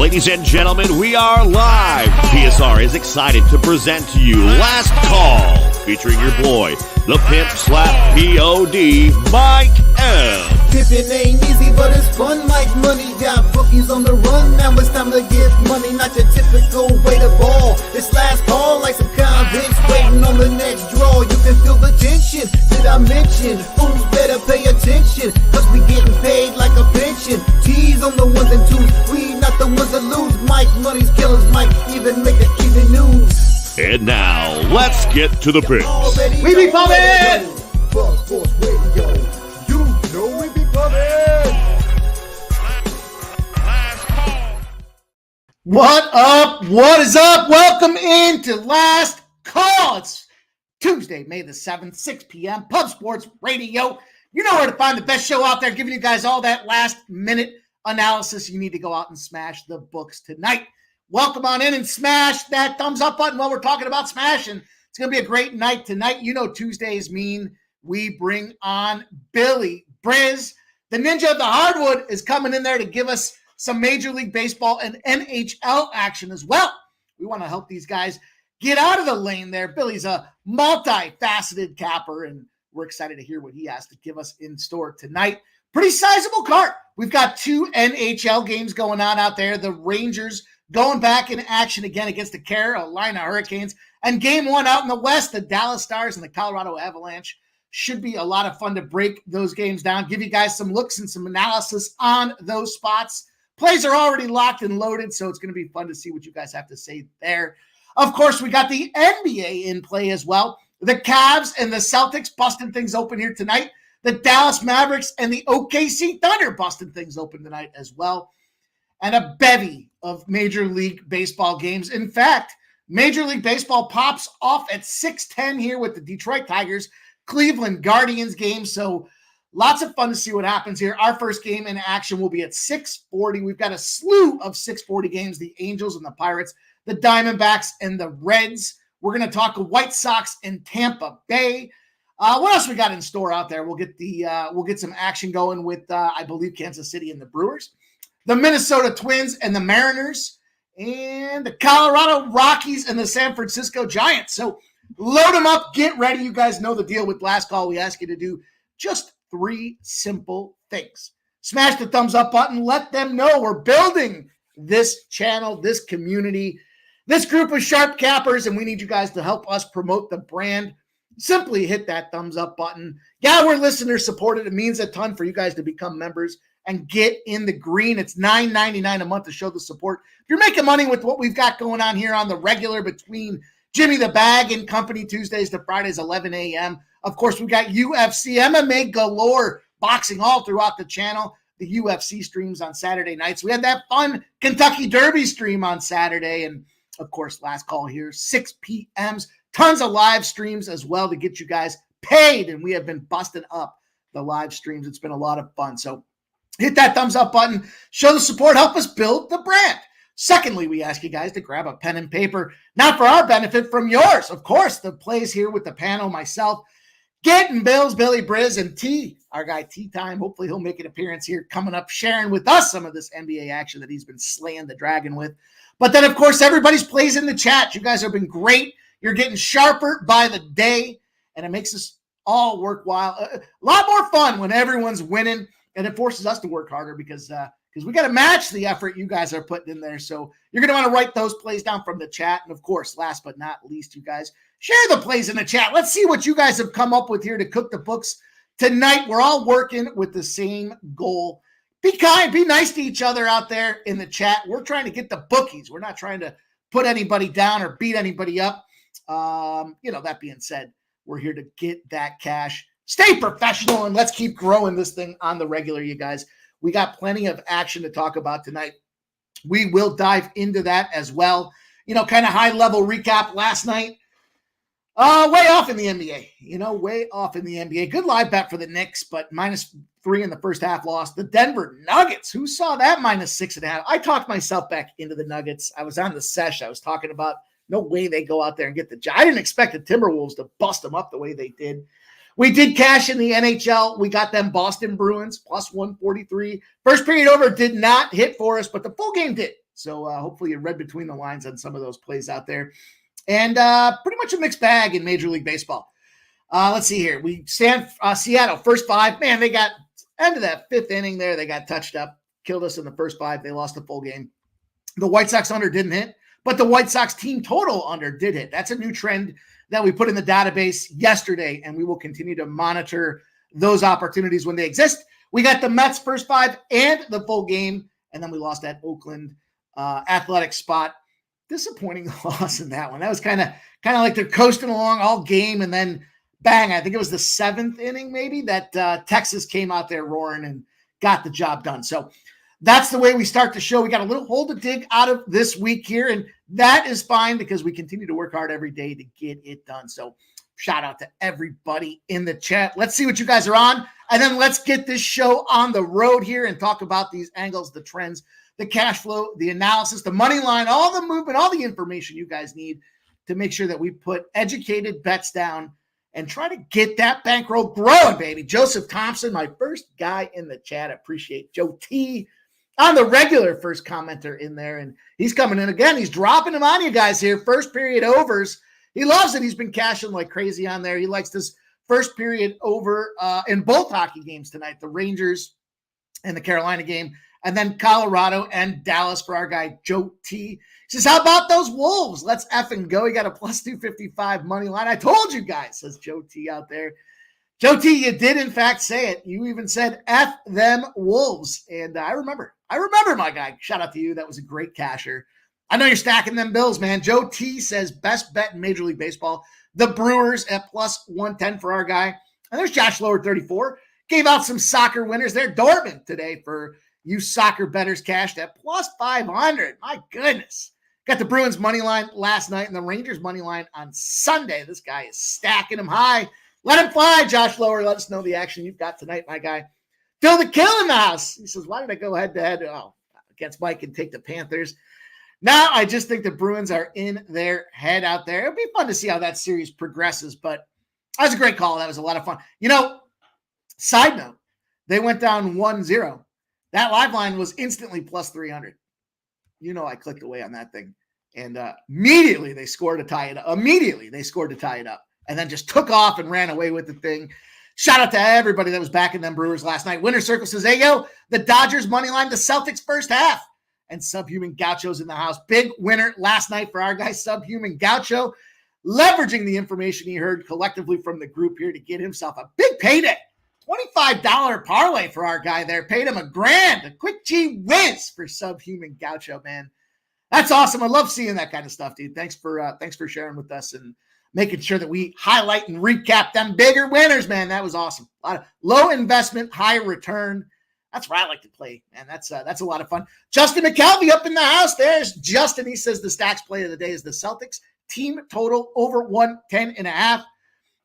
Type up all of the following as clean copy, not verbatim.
Ladies and gentlemen, we are live. PSR is excited to present to you Last Call, featuring your boy, the pimp slap POD, Mike M. Pimpin' ain't easy, but it's fun like money. Got bookies on the run, now it's time to get money. Not your typical way to ball. It's last call like some convicts waiting on the next draw. You can feel the tension. Did I mention? Fools better pay attention, cause we getting paid like a pension. T's on the ones and twos, we not the ones that lose. Mike, money's killers might even make the even news. And now, let's get to the picks. We be pumping! Buzz Force Radio, you know we be pumping! What up? What is up? Welcome into Last Call. It's Tuesday, May the 7th, 6 p.m. Pub Sports Radio. You know where to find the best show out there, giving you guys all that last-minute analysis. You need to go out and smash the books tonight. Welcome on in and smash that thumbs up button while we're talking about smashing. It's going to be a great night tonight. You know Tuesdays mean we bring on Billy Briz. The Ninja of the Hardwood is coming in there to give us some Major League Baseball and NHL action as well. We want to help these guys get out of the lane there. Billy's a multifaceted capper, and we're excited to hear what he has to give us in store tonight. Pretty sizable card. We've got 2 NHL games going on out there. The Rangers going back in action again against the Carolina Hurricanes. And game 1 out in the West, the Dallas Stars and the Colorado Avalanche. Should be a lot of fun to break those games down, give you guys some looks and some analysis on those spots. Plays are already locked and loaded, so it's going to be fun to see what you guys have to say there. Of course, we got the NBA in play as well. The Cavs and the Celtics busting things open here tonight. The Dallas Mavericks and the OKC Thunder busting things open tonight as well. And a bevy of Major League Baseball games. In fact, Major League Baseball pops off at 6:10 here with the Detroit Tigers, Cleveland Guardians game. So lots of fun to see what happens here. Our first game in action will be at 6:40. We've got a slew of 6:40 games, the Angels and the Pirates, the Diamondbacks and the Reds. We're going to talk White Sox in Tampa Bay. What else we got in store out there? We'll get some action going with, I believe, Kansas City and the Brewers, the Minnesota Twins and the Mariners, and the Colorado Rockies and the San Francisco Giants. So load them up, get ready. You guys know the deal with Last Call. We ask you to do just 3 simple things. Smash the thumbs up button. Let them know we're building this channel, this community, this group of sharp cappers, and we need you guys to help us promote the brand. Simply hit that thumbs up button. Yeah, we're listener supported. It means a ton for you guys to become members and get in the green. It's $9.99 a month to show the support. If you're making money with what we've got going on here on the regular between Jimmy the Bag and Company Tuesdays to Fridays, 11 a.m., of course, we got UFC, MMA galore, boxing all throughout the channel. The UFC streams on Saturday nights. We had that fun Kentucky Derby stream on Saturday. And, of course, Last Call here, 6 p.m.s. Tons of live streams as well to get you guys paid. And we have been busting up the live streams. It's been a lot of fun. So hit that thumbs up button. Show the support. Help us build the brand. Secondly, we ask you guys to grab a pen and paper, not for our benefit, from yours. Of course, the plays here with the panel, myself, getting Bills, Billy Briz, and T, our guy Tea Time. Hopefully he'll make an appearance here coming up, sharing with us some of this NBA action that he's been slaying the dragon with. But then, of course, everybody's plays in the chat. You guys have been great. You're getting sharper by the day, and it makes us all worthwhile. A lot more fun when everyone's winning, and it forces us to work harder because we got to match the effort you guys are putting in there. So you're going to want to write those plays down from the chat. And, of course, last but not least, you guys, share the plays in the chat. Let's see what you guys have come up with here to cook the books tonight. We're all working with the same goal. Be kind, be nice to each other out there in the chat. We're trying to get the bookies. We're not trying to put anybody down or beat anybody up. That being said, we're here to get that cash. Stay professional, and let's keep growing this thing on the regular, you guys. We got plenty of action to talk about tonight. We will dive into that as well. Kind of high-level recap last night. Way off in the NBA. Way off in the NBA. Good live bet for the Knicks, but -3 in the first half loss. The Denver Nuggets. Who saw that -6.5? I talked myself back into the Nuggets. I was on the sesh. I was talking about no way they go out there and get the job. I didn't expect the Timberwolves to bust them up the way they did. We did cash in the NHL. We got them Boston Bruins plus 143. First period over did not hit for us, but the full game did. So hopefully you read between the lines on some of those plays out there. And pretty much a mixed bag in Major League Baseball. Let's see here. We stand Seattle, first 5. Man, they got end of that 5th inning there. They got touched up, killed us in the first 5. They lost the full game. The White Sox under didn't hit, but the White Sox team total under did hit. That's a new trend that we put in the database yesterday, and we will continue to monitor those opportunities when they exist. We got the Mets first 5 and the full game, and then we lost that Oakland Athletic spot. Disappointing loss in that one. That was kind of like they're coasting along all game, and then bang, I think it was the 7th inning maybe that Texas came out there roaring and got the job done. So that's the way we start the show. We got a little hole to dig out of this week here, and that is fine because we continue to work hard every day to get it done. So shout out to everybody in the chat. Let's see what you guys are on, and then let's get this show on the road here and talk about these angles, the trends, the cash flow, the analysis, the money line, all the movement, all the information you guys need to make sure that we put educated bets down and try to get that bankroll growing, baby. Joseph Thompson, my first guy in the chat. Appreciate Joe T. on the regular first commenter in there, and he's coming in again. He's dropping them on you guys here. First period overs. He loves it. He's been cashing like crazy on there. He likes this first period over in both hockey games tonight, the Rangers and the Carolina game, and then Colorado and Dallas for our guy Joe T. He says, how about those Wolves? Let's effing go. He got a plus 255 money line. I told you guys, says Joe T out there. Joe T, you did in fact say it. You even said F them Wolves. And I remember, my guy. Shout out to you. That was a great casher. I know you're stacking them bills, man. Joe T says best bet in Major League Baseball. The Brewers at plus 110 for our guy. And there's Josh Lower 34. Gave out some soccer winners there. Dortmund today for you soccer bettors cashed at plus 500. My goodness. Got the Bruins money line last night and the Rangers money line on Sunday. This guy is stacking them high. Let him fly, Josh Lower. Let us know the action you've got tonight, my guy. Phil the Kill in the house. He says, why did I go head-to-head against Mike and take the Panthers? Now I just think the Bruins are in their head out there. It'll be fun to see how that series progresses, but that was a great call. That was a lot of fun. You know, side note, they went down 1-0. That live line was instantly plus 300. You know, I clicked away on that thing, and immediately they scored to tie it up. And then just took off and ran away with the thing. Shout out to everybody that was backing them Brewers last night. Winner Circle says, hey, yo, the Dodgers money line, the Celtics first half. And Subhuman Gaucho's in the house. Big winner last night for our guy, Subhuman Gaucho, leveraging the information he heard collectively from the group here to get himself a big payday. $25 parlay for our guy there. Paid him $1,000. A quick G whiz for Subhuman Gaucho, man. That's awesome. I love seeing that kind of stuff, dude. Thanks for sharing with us and making sure that we highlight and recap them bigger winners, man. That was awesome. A lot of low investment, high return. That's where I like to play, man. That's a lot of fun. Justin McKelvey up in the house. There's Justin. He says the stacks play of the day is the Celtics team total over 110.5.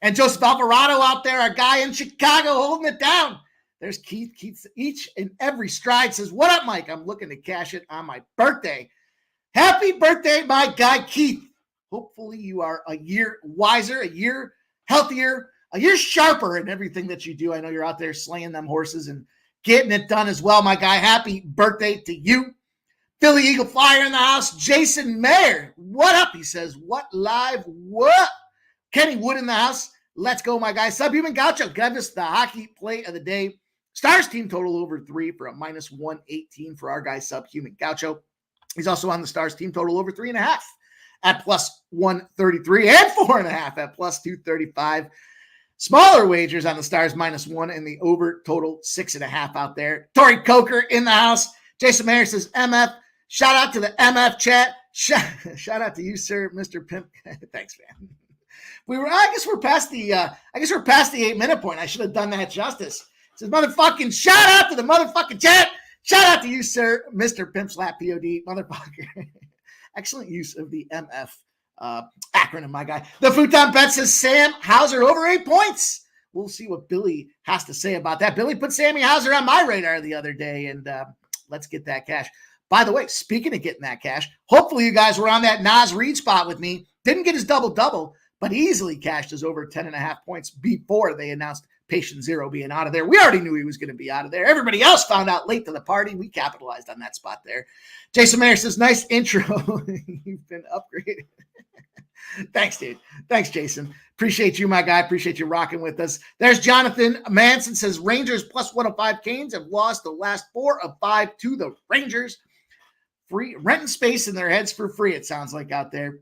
And Joseph Alvarado out there, our guy in Chicago, holding it down. There's Keith. Keith each and every stride says, what up, Mike? I'm looking to cash it on my birthday. Happy birthday, my guy, Keith. Hopefully you are a year wiser, a year healthier, a year sharper in everything that you do. I know you're out there slaying them horses and getting it done as well, my guy. Happy birthday to you. Philly Eagle Flyer in the house. Jason Mayer, what up? He says, what live? What? Kenny Wood in the house. Let's go, my guy. Subhuman Gaucho, give us the hockey play of the day. Stars team total over 3 for a minus 118 for our guy, Subhuman Gaucho. He's also on the Stars team total over 3.5 at plus 133 and 4.5 at plus 235. Smaller wagers on the Stars minus 1 and the over total 6.5 out there. Tori Coker in the house. Jason Mayer says MF. Shout out to the MF chat. Shout out to you, sir, Mr. Pimp. Thanks, man. I guess we're past the 8-minute point. I should have done that justice. It says motherfucking shout out to the motherfucking chat. Shout out to you, sir, Mr. Pimp Slap POD, motherfucker. Excellent use of the MF acronym, my guy. The Futon Bet says Sam Hauser over 8 points. We'll see what Billy has to say about that. Billy put Sammy Hauser on my radar the other day, and let's get that cash. By the way, speaking of getting that cash, hopefully you guys were on that Nas Reed spot with me. Didn't get his double-double, but easily cashed his over 10.5 points before they announced patient zero being out of there. We already knew he was going to be out of there. Everybody else found out late to the party. We capitalized on that spot there. Jason Mayer says, nice intro. You've been upgraded. Thanks, dude. Thanks, Jason. Appreciate you, my guy. Appreciate you rocking with us. There's Jonathan Manson says, Rangers plus 105. Canes have lost the last 4 of 5 to the Rangers. Free renting space in their heads for free, it sounds like out there.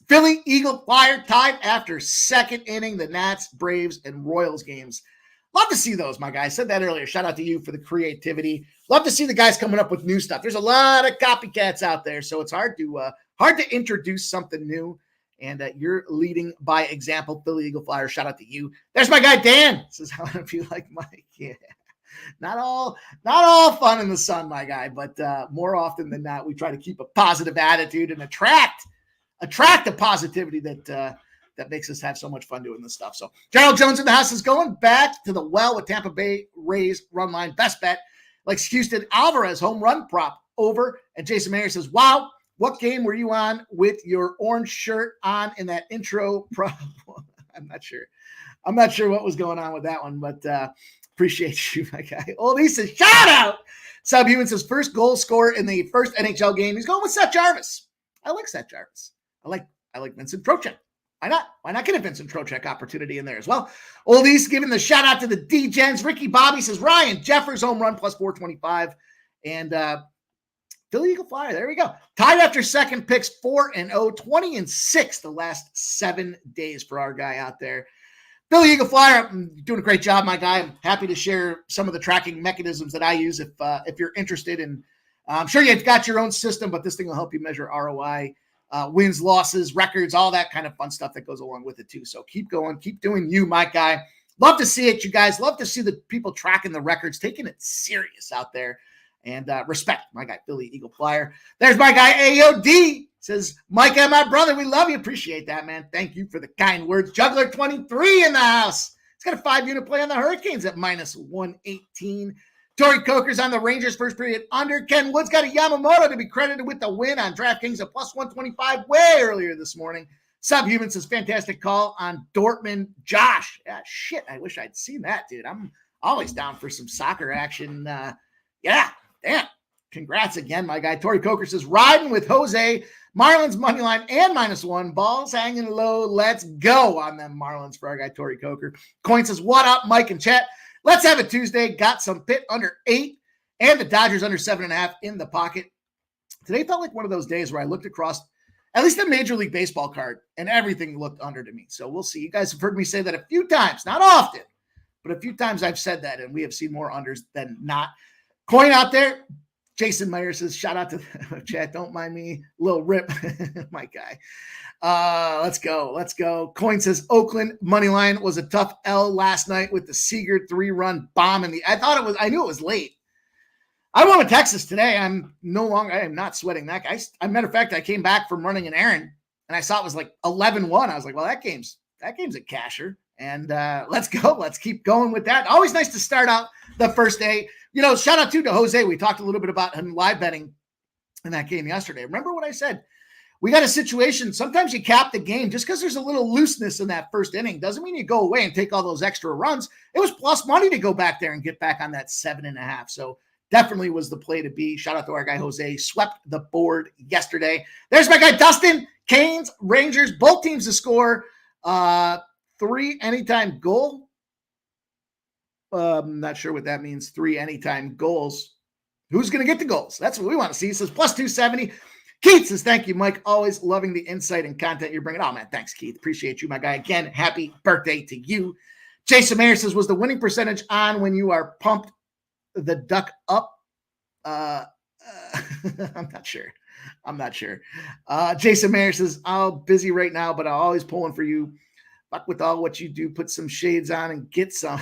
Philly Eagle Flyer tied after second inning. The Nats, Braves, and Royals games. Love to see those, my guy. I said that earlier. Shout out to you for the creativity. Love to see the guys coming up with new stuff. There's a lot of copycats out there, so it's hard to introduce something new. And you're leading by example, Philly Eagle Flyer. Shout out to you. There's my guy Dan. Says, how do you like Mike? Yeah, not all fun in the sun, my guy. But more often than not, we try to keep a positive attitude and attract the positivity that makes us have so much fun doing this stuff. So Gerald Jones in the house is going back to the well with Tampa Bay Rays run line. Best bet, like Houston Alvarez home run prop over. And Jason Mayer says, wow. What game were you on with your orange shirt on in that intro? I'm not sure what was going on with that one, but appreciate you, my guy. Oh, he says, shout out. Subhuman says, first goal scorer in the first NHL game. He's going with Seth Jarvis. I like Seth Jarvis. I like Vincent Trocheck. Why not? Why not get a Vincent Trocheck opportunity in there as well? Oldies giving the shout out to the D-Gens. Ricky Bobby says, Ryan Jeffers home run plus 425. And Philly Eagle Flyer, there we go. Tied after second, picks 4-0, 20-6 the last 7 days for our guy out there. Philly Eagle Flyer, doing a great job, my guy. I'm happy to share some of the tracking mechanisms that I use if you're interested in. I'm sure you've got your own system, but this thing will help you measure ROI, wins, losses, records, all that kind of fun stuff that goes along with it too. So keep going, keep doing you, my guy. Love to see it, you guys. Love to see the people tracking the records, taking it serious out there. And respect, my guy, Philly Eagle Flyer. There's my guy, AOD. Says, Mike and my brother, we love you. Appreciate that, man. Thank you for the kind words. Juggler 23 in the house. He's got a 5-unit play on the Hurricanes at minus 118. Tory Coker's on the Rangers first period under. Ken Wood's got a Yamamoto to be credited with the win on DraftKings at plus 125 way earlier this morning. Subhuman says, fantastic call on Dortmund. Josh. Yeah, shit, I wish I'd seen that, dude. I'm always down for some soccer action. Yeah. Damn. Congrats again, my guy. Tory Coker says, riding with Jose. Marlins money line and -1. Balls hanging low. Let's go on them Marlins for our guy, Tory Coker. Coin says, what up, Mike and chat? Let's have a Tuesday. Got some Pitt under 8 and the Dodgers under 7.5 in the pocket. Today felt like one of those days where I looked across at least a Major League Baseball card and everything looked under to me. So we'll see. You guys have heard me say that a few times, not often, but a few times I've said that, and we have seen more unders than not. Coin out there. Jason Meyer says, shout out to the chat. Don't mind me. Little rip. My guy. Let's go. Coin says Oakland money line was a tough L last night with the Seager 3-run bomb in the. I knew it was late. I went with Texas today. I am not sweating that guy. As a matter of fact, I came back from running an errand and I saw it was like 11-1. I was like, well, that game's a casher. And let's go. Let's keep going with that. Always nice to start out the first day. You know, shout out to Jose. We talked a little bit about him live betting in that game yesterday. Remember what I said? We got a situation. Sometimes you cap the game just because there's a little looseness in that first inning. Doesn't mean you go away and take all those extra runs. It was plus money to go back there and get back on that 7.5. So definitely was the play to be. Shout out to our guy, Jose. Swept the board yesterday. There's my guy, Dustin. Canes, Rangers, both teams to score 3 anytime goal. I'm not sure what that means. 3 anytime goals. Who's going to get the goals? That's what we want to see. It says plus 270. Keith says, thank you, Mike. Always loving the insight and content you're bringing. Oh, man, thanks, Keith. Appreciate you, my guy. Again, happy birthday to you. Jason Mayer says, was the winning percentage on when you are pumped the duck up? I'm not sure. Jason Mayer says, I'm busy right now, but I'm always pulling for you. Fuck with all what you do, put some shades on and get some.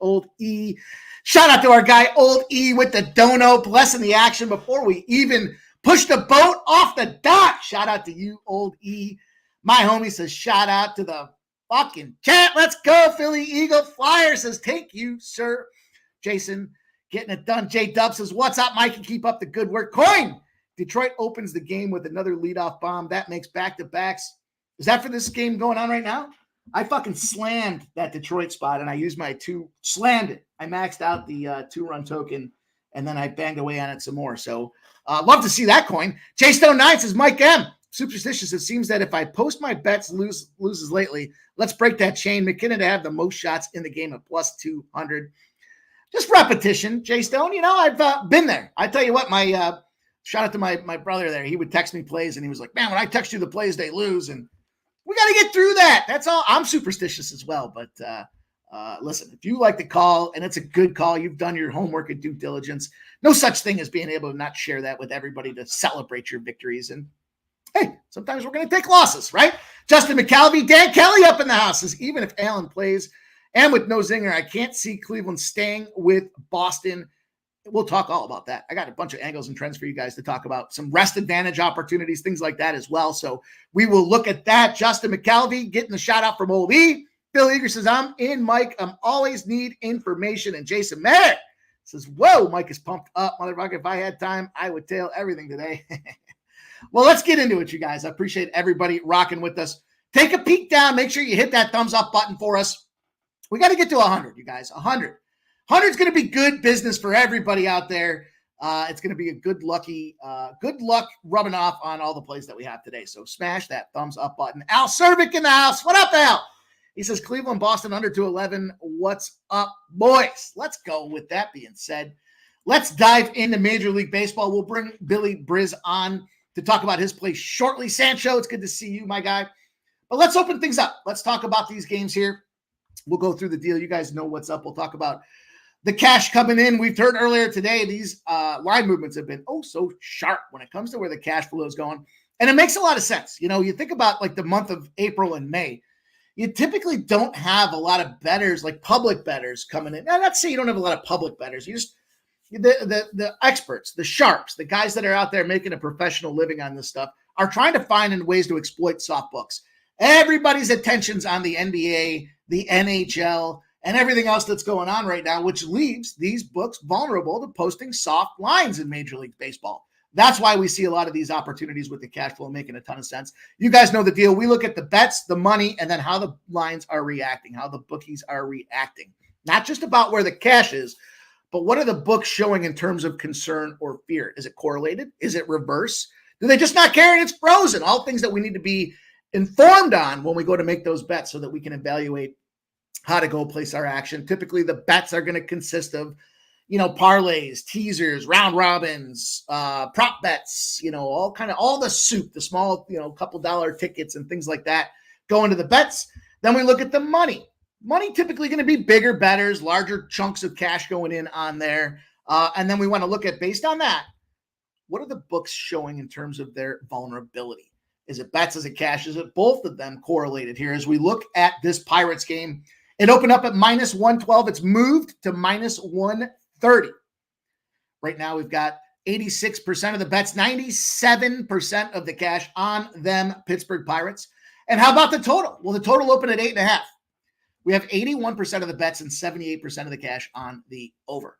Old E. Shout out to our guy, Old E, with the dono, blessing the action before we even push the boat off the dock. Shout out to you, Old E. My homie says, shout out to the fucking chat. Let's go, Philly Eagle Flyer says, thank you, sir. Jason, getting it done. J-Dub says, what's up, Mike? And keep up the good work. Coin. Detroit opens the game with another leadoff bomb. That makes back-to-backs. Is that for this game going on right now? I fucking slammed that Detroit spot, and I used my slammed it. I maxed out the 2-run token, and then I banged away on it some more. So love to see that coin. J Stone 9 says, Mike M. Superstitious. It seems that if I post my bets loses lately, let's break that chain. McKinnon to have the most shots in the game at plus 200. Just repetition, J Stone. You know, I've been there. I tell you what, my shout out to my brother there. He would text me plays, and he was like, man, when I text you the plays, they lose. And we got to get through that. That's all. I'm superstitious as well. But listen, if you like the call and it's a good call, you've done your homework and due diligence. No such thing as being able to not share that with everybody to celebrate your victories. And hey, sometimes we're going to take losses, right? Justin McCalvey, Dan Kelly up in the house says, even if Allen plays and with no zinger, I can't see Cleveland staying with Boston. We'll talk all about that. I got a bunch of angles and trends for you guys to talk about, some rest advantage opportunities, things like that as well. So we will look at that. Justin McCalvey getting the shout out from Old E. Bill Eager says, I'm in, Mike. I'm always need information. And Jason Merritt says, whoa, Mike is pumped up. Motherfucker, if I had time, I would tail everything today. Well, let's get into it, you guys. I appreciate everybody rocking with us. Take a peek down. Make sure you hit that thumbs up button for us. We got to get to 100, you guys. 100. 100 is going to be good business for everybody out there. It's going to be a good luck rubbing off on all the plays that we have today. So smash that thumbs up button. Al Cervic in the house. What up, Al? He says, Cleveland, Boston under 211. What's up, boys? Let's go. With that being said, let's dive into Major League Baseball. We'll bring Billy Briz on to talk about his play shortly. Sancho, it's good to see you, my guy. But let's open things up. Let's talk about these games here. We'll go through the deal. You guys know what's up. We'll talk about the cash coming in. We've heard earlier today, these line movements have been so sharp when it comes to where the cash flow is going. And it makes a lot of sense. You know, you think about like the month of April and May, you typically don't have a lot of bettors, like public bettors coming in. Now, let's say you don't have a lot of public bettors. You just, the experts, the sharps, the guys that are out there making a professional living on this stuff are trying to find ways to exploit soft books. Everybody's attention's on the NBA, the NHL, and everything else that's going on right now, which leaves these books vulnerable to posting soft lines in Major League Baseball. That's why we see a lot of these opportunities with the cash flow making a ton of sense. You guys know the deal. We look at the bets, the money, and then how the lines are reacting, how the bookies are reacting. Not just about where the cash is, but what are the books showing in terms of concern or fear? Is it correlated? Is it reverse? Do they just not care and it's frozen? All things that we need to be informed on when we go to make those bets so that we can evaluate how to go place our action. Typically, the bets are going to consist of, parlays, teasers, round robins, prop bets, all the soup, the small, couple dollar tickets and things like that go into the bets. Then we look at the money. Money typically going to be bigger bettors, larger chunks of cash going in on there. And then we want to look at, based on that, what are the books showing in terms of their vulnerability? Is it bets? Is it cash? Is it both of them correlated here? As we look at this Pirates game, it opened up at minus 112. It's moved to minus 130. Right now, we've got 86% of the bets, 97% of the cash on them Pittsburgh Pirates. And how about the total? Well, the total opened at 8.5. We have 81% of the bets and 78% of the cash on the over.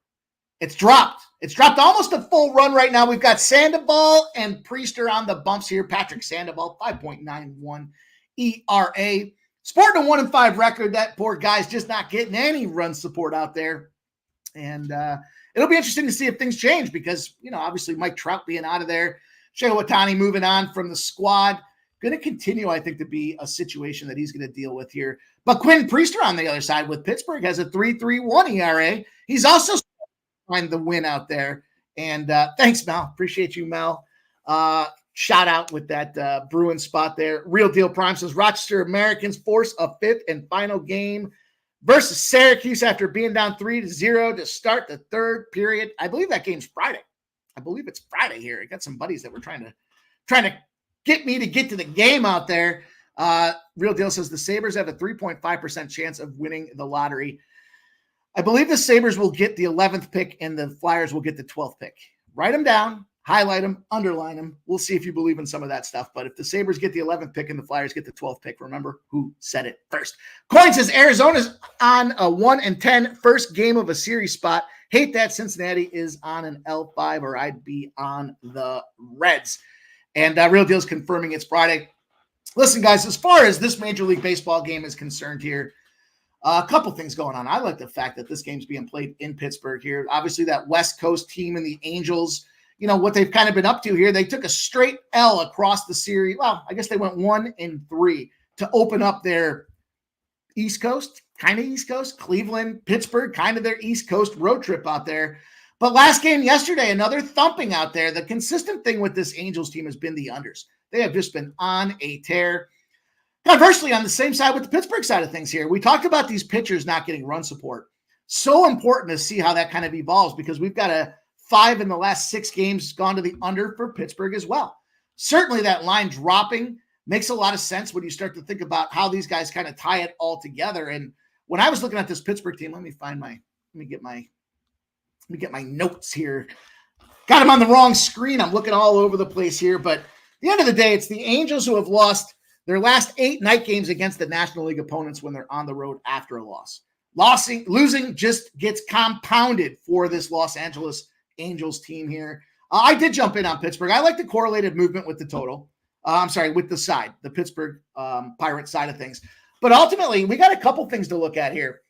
It's dropped. It's dropped almost a full run right now. We've got Sandoval and Priester on the bumps here. Patrick Sandoval, 5.91 ERA. Sporting a 1-5 record. That poor guy's just not getting any run support out there. And it'll be interesting to see if things change because, obviously Mike Trout being out of there, Shohei Ohtani moving on from the squad, going to continue, I think, to be a situation that he's going to deal with here. But Quinn Priester on the other side with Pittsburgh has a 3.31 ERA. He's also find the win out there. And thanks, Mel. Appreciate you, Mel. Shout out with that Bruin spot there. Real Deal Prime says Rochester Americans force a fifth and final game versus Syracuse after being down 3-0 to start the third period. I believe that game's Friday. I believe it's Friday here. I got some buddies that were trying to get me to get to the game out there. Real Deal says the Sabres have a 3.5% chance of winning the lottery. I believe the Sabres will get the 11th pick and the Flyers will get the 12th pick. Write them down, highlight them, underline them. We'll see if you believe in some of that stuff. But if the Sabres get the 11th pick and the Flyers get the 12th pick, remember who said it first. Coin says Arizona's on a 1-10 first game of a series spot. Hate that Cincinnati is on an L5 or I'd be on the Reds. And Real Deal's confirming it's Friday. Listen, guys, as far as this Major League Baseball game is concerned here, a couple things going on. I like the fact that this game's being played in Pittsburgh here. Obviously, that West Coast team and the Angels, you know, what they've kind of been up to here. They took a straight L across the series. Well, I guess they went 1-3 to open up their East Coast, Cleveland, Pittsburgh, kind of their East Coast road trip out there. But last game yesterday, another thumping out there. The consistent thing with this Angels team has been the unders. They have just been on a tear. Conversely, on the same side with the Pittsburgh side of things here, we talked about these pitchers not getting run support. So important to see how that kind of evolves because we've got a 5 in the last 6 games gone to the under for Pittsburgh as well. Certainly that line dropping makes a lot of sense when you start to think about how these guys kind of tie it all together. And when I was looking at this Pittsburgh team, let me get my notes here. Got them on the wrong screen. I'm looking all over the place here, but at the end of the day, it's the Angels who have lost their last 8 night games against the National League opponents when they're on the road after a loss. Losing just gets compounded for this Los Angeles Angels team here. I did jump in on Pittsburgh. I like the correlated movement with the total. With the side, the Pittsburgh Pirates side of things. But ultimately, we got a couple things to look at here.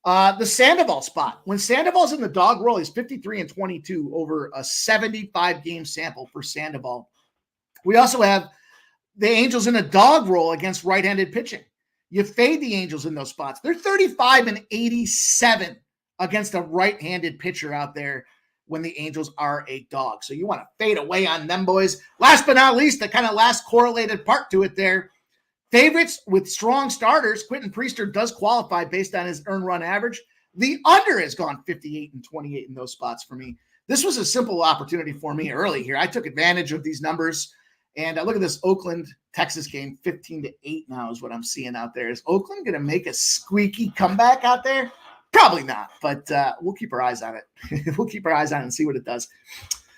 The Sandoval spot. When Sandoval's in the dog roll, he's 53-22 over a 75-game sample for Sandoval. We also have the Angels in a dog roll against right-handed pitching. You fade the Angels in those spots. They're 35-87 against a right-handed pitcher out there when the Angels are a dog. So you want to fade away on them boys. Last but not least, the kind of last correlated part to it there. Favorites with strong starters, Quentin Priester does qualify based on his earned run average. The under has gone 58-28 in those spots for me. This was a simple opportunity for me early here. I took advantage of these numbers. And look at this Oakland-Texas game, 15-8 now is what I'm seeing out there. Is Oakland going to make a squeaky comeback out there? Probably not, but we'll keep our eyes on it. We'll keep our eyes on it and see what it does.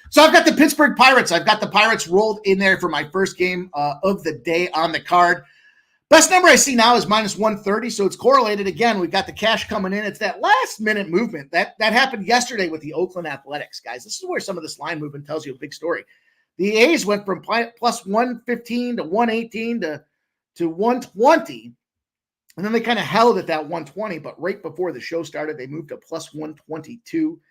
So I've got the Pittsburgh Pirates. I've got the Pirates rolled in there for my first game of the day on the card. Best number I see now is -130, so it's correlated. Again, we've got the cash coming in. It's that last-minute movement. That happened yesterday with the Oakland Athletics, guys. This is where some of this line movement tells you a big story. The A's went from plus 115 to 118 to 120, and then they kind of held at that 120, but right before the show started, they moved to plus 122.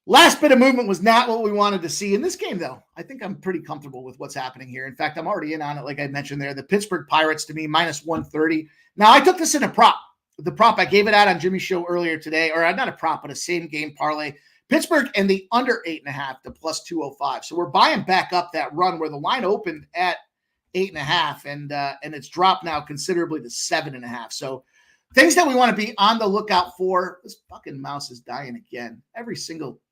Last bit of movement was not what we wanted to see in this game, though. I think I'm pretty comfortable with what's happening here. In fact, I'm already in on it, like I mentioned there. The Pittsburgh Pirates, to me, -130. Now, I took this in a prop. The prop, I gave it out on Jimmy's show earlier today, or not a prop, but a same-game parlay. Pittsburgh and the under 8.5 to plus 205. So we're buying back up that run where the line opened at 8.5 and it's dropped now considerably to 7.5. So things that we want to be on the lookout for. This fucking mouse is dying again.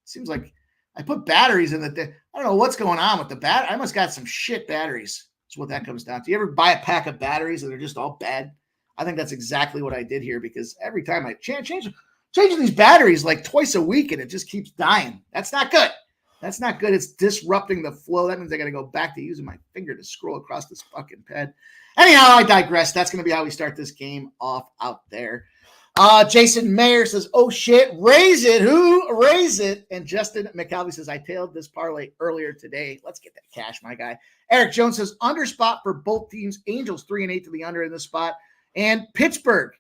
Seems like I put batteries in the I don't know what's going on with the I must got some shit batteries. That's what that comes down to. You ever buy a pack of batteries and they're just all bad? I think that's exactly what I did here because every time I changing these batteries like twice a week and it just keeps dying. That's not good. That's not good. It's disrupting the flow. That means I got to go back to using my finger to scroll across this fucking pad. Anyhow, I digress. That's going to be how we start this game off out there. Jason Mayer says, oh shit, raise it. Who raise it? And Justin McAlvey says, I tailed this parlay earlier today. Let's get that cash, my guy. Eric Jones says, under spot for both teams. Angels 3-8 to the under in this spot. And Pittsburgh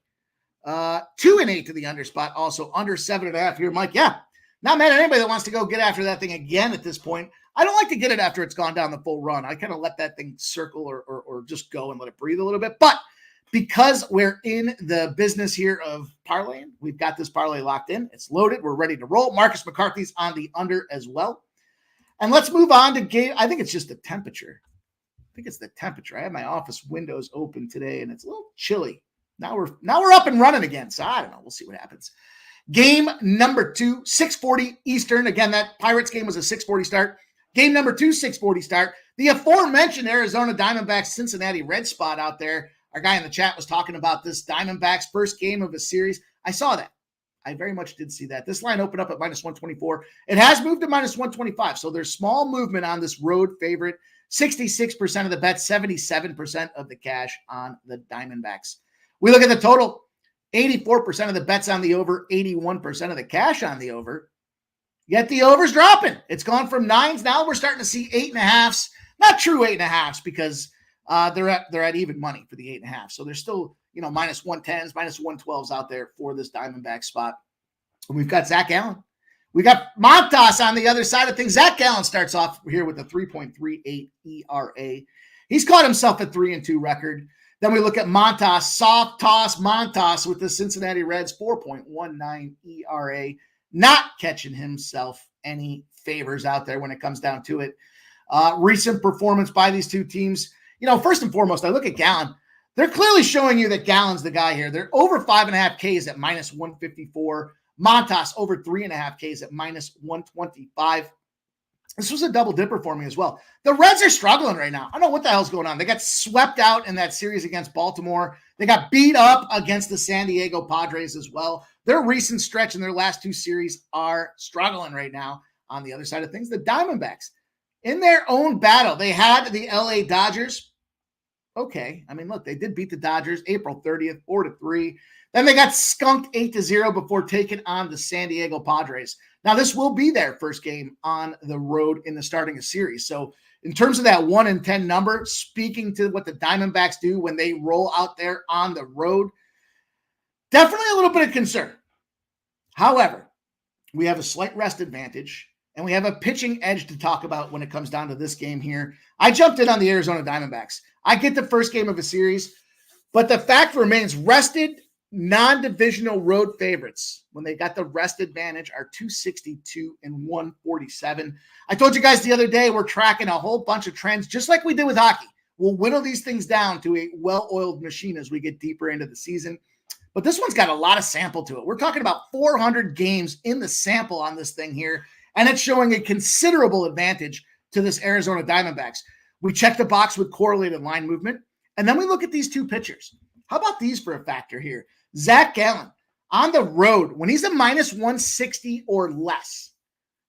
2-8 to the under spot, also under 7.5 here. Mike, yeah, not mad at anybody that wants to go get after that thing again at this point. I don't like to get it after it's gone down the full run. I kind of let that thing circle or just go and let it breathe a little bit. But because we're in the business here of parlaying, we've got this parlay locked in. It's loaded. We're ready to roll. Marcus McCarthy's on the under as well. And let's move on to game. I think it's just the temperature. I think it's the temperature. I have my office windows open today, and it's a little chilly. Now we're up and running again. So I don't know. We'll see what happens. Game number 2, 6:40 Eastern. Again, that Pirates game was a 6:40 start. Game number 2, 6:40 start. The aforementioned Arizona Diamondbacks Cincinnati Red spot out there. Our guy in the chat was talking about this Diamondbacks first game of a series. I saw that. I very much did see that. This line opened up at -124. It has moved to -125. So there's small movement on this road favorite. 66% of the bet, 77% of the cash on the Diamondbacks. We look at the total, 84% of the bets on the over, 81% of the cash on the over. Yet the over's dropping. It's gone from 9s. Now we're starting to see 8.5s. Not true 8.5s because they're at even money for the 8.5. So there's still, minus 110s, minus 112s out there for this Diamondback spot. And we've got Zach Gallen. We got Montas on the other side of things. Zach Gallen starts off here with a 3.38 ERA. He's caught himself a 3-2 record. Then we look at Montas, soft toss Montas with the Cincinnati Reds, 4.19 ERA. Not catching himself any favors out there when it comes down to it. Recent performance by these two teams. First and foremost, I look at Gallen. They're clearly showing you that Gallen's the guy here. They're over 5.5 Ks at minus 154. Montas over 3.5 Ks at minus 125. This was a double dipper for me as well. The Reds are struggling right now. I don't know what the hell's going on. They got swept out in that series against Baltimore. They got beat up against the San Diego Padres as well. Their recent stretch in their last two series are struggling right now. On the other side of things, the Diamondbacks, in their own battle, they had the LA Dodgers. Okay. I mean, look, they did beat the Dodgers April 30th, 4-3. Then they got skunked 8-0 before taking on the San Diego Padres. Now, this will be their first game on the road in the starting a series. So in terms of that 1-10 number, speaking to what the Diamondbacks do when they roll out there on the road, definitely a little bit of concern. However, we have a slight rest advantage, and we have a pitching edge to talk about when it comes down to this game here. I jumped in on the Arizona Diamondbacks. I get the first game of a series, but the fact remains rested non-divisional road favorites, when they got the rest advantage, are 262 and 147. I told you guys the other day we're tracking a whole bunch of trends, just like we did with hockey. We'll whittle these things down to a well-oiled machine as we get deeper into the season. But this one's got a lot of sample to it. We're talking about 400 games in the sample on this thing here, and it's showing a considerable advantage to this Arizona Diamondbacks. We check the box with correlated line movement, and then we look at these two pitchers. How about these for a factor here? Zach Gallen, on the road, when he's a minus 160 or less,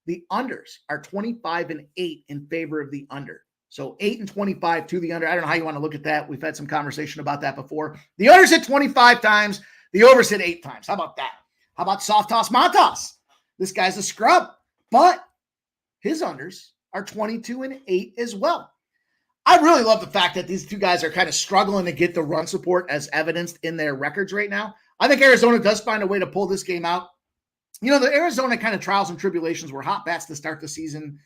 the unders are 25-8 in favor of the under. So 8-25 to the under. I don't know how you want to look at that. We've had some conversation about that before. The unders hit 25 times. The overs hit 8 times. How about that? How about soft toss Montas? This guy's a scrub, but his unders are 22-8 as well. I really love the fact that these two guys are kind of struggling to get the run support as evidenced in their records right now. I think Arizona does find a way to pull this game out. The Arizona kind of trials and tribulations were hot bats to start the season.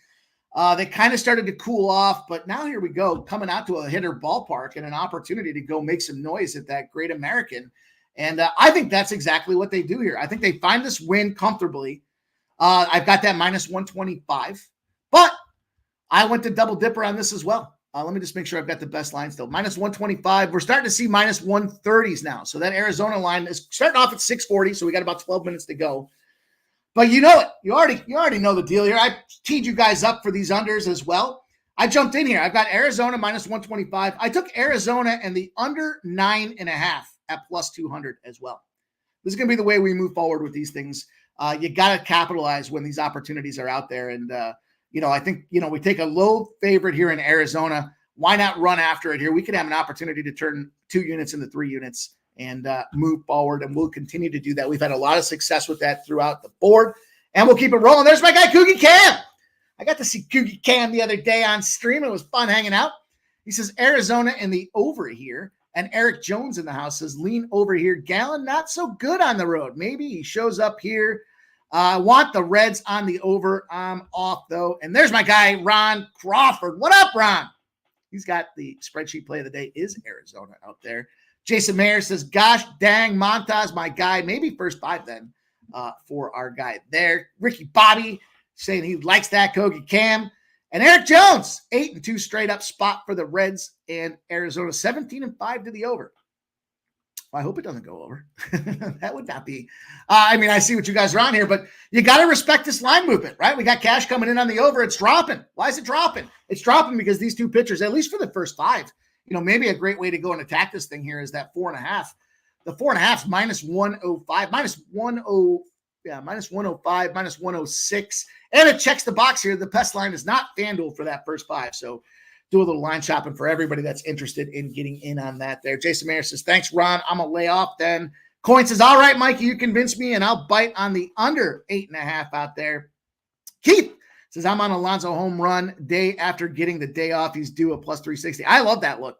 They kind of started to cool off, but now here we go, coming out to a hitter ballpark and an opportunity to go make some noise at that Great American. And I think that's exactly what they do here. I think they find this win comfortably. I've got that minus 125, but I went to double dipper on this as well. Let me just make sure I've got the best line still. Minus 125. We're starting to see minus 130s now. So that Arizona line is starting off at 640. So we got about 12 minutes to go. But you know it. You already know the deal here. I teed you guys up for these unders as well. I jumped in here. I've got Arizona minus 125. I took Arizona and the under 9.5 at plus 200 as well. This is going to be the way we move forward with these things. You got to capitalize when these opportunities are out there. And, I think, we take a low favorite here in Arizona. Why not run after it here? We could have an opportunity to turn 2 units into 3 units and move forward, and we'll continue to do that. We've had a lot of success with that throughout the board, and we'll keep it rolling. There's my guy, Coogie Cam. I got to see Coogie Cam the other day on stream. It was fun hanging out. He says Arizona in the over here, and Eric Jones in the house says lean over here. Gallen, not so good on the road. Maybe he shows up here. I want the Reds on the over. I'm off, though. And there's my guy, Ron Crawford. What up, Ron? He's got the spreadsheet play of the day is Arizona out there. Jason Mayer says, gosh dang, Montas, my guy. Maybe first 5 then for our guy there. Ricky Bobby saying he likes that Kogi Cam. And Eric Jones, 8-2 straight up spot for the Reds and Arizona, 17-5 to the over. Well, I hope it doesn't go over. That would not be. I see what you guys are on here, but you got to respect this line movement, right? We got cash coming in on the over. It's dropping. Why is it dropping? It's dropping because these two pitchers, at least for the first 5, maybe a great way to go and attack this thing here is that 4.5. The 4.5 is minus 105, minus 105, minus 106. And it checks the box here. The best line is not FanDuel for that first 5. So do a little line shopping for everybody that's interested in getting in on that there. Jason Mayer says, thanks, Ron. I'm going to lay off then. Coin says, all right, Mikey, you convinced me, and I'll bite on the under 8.5 out there. Keith says, I'm on Alonso home run day after getting the day off. He's due a plus 360. I love that look.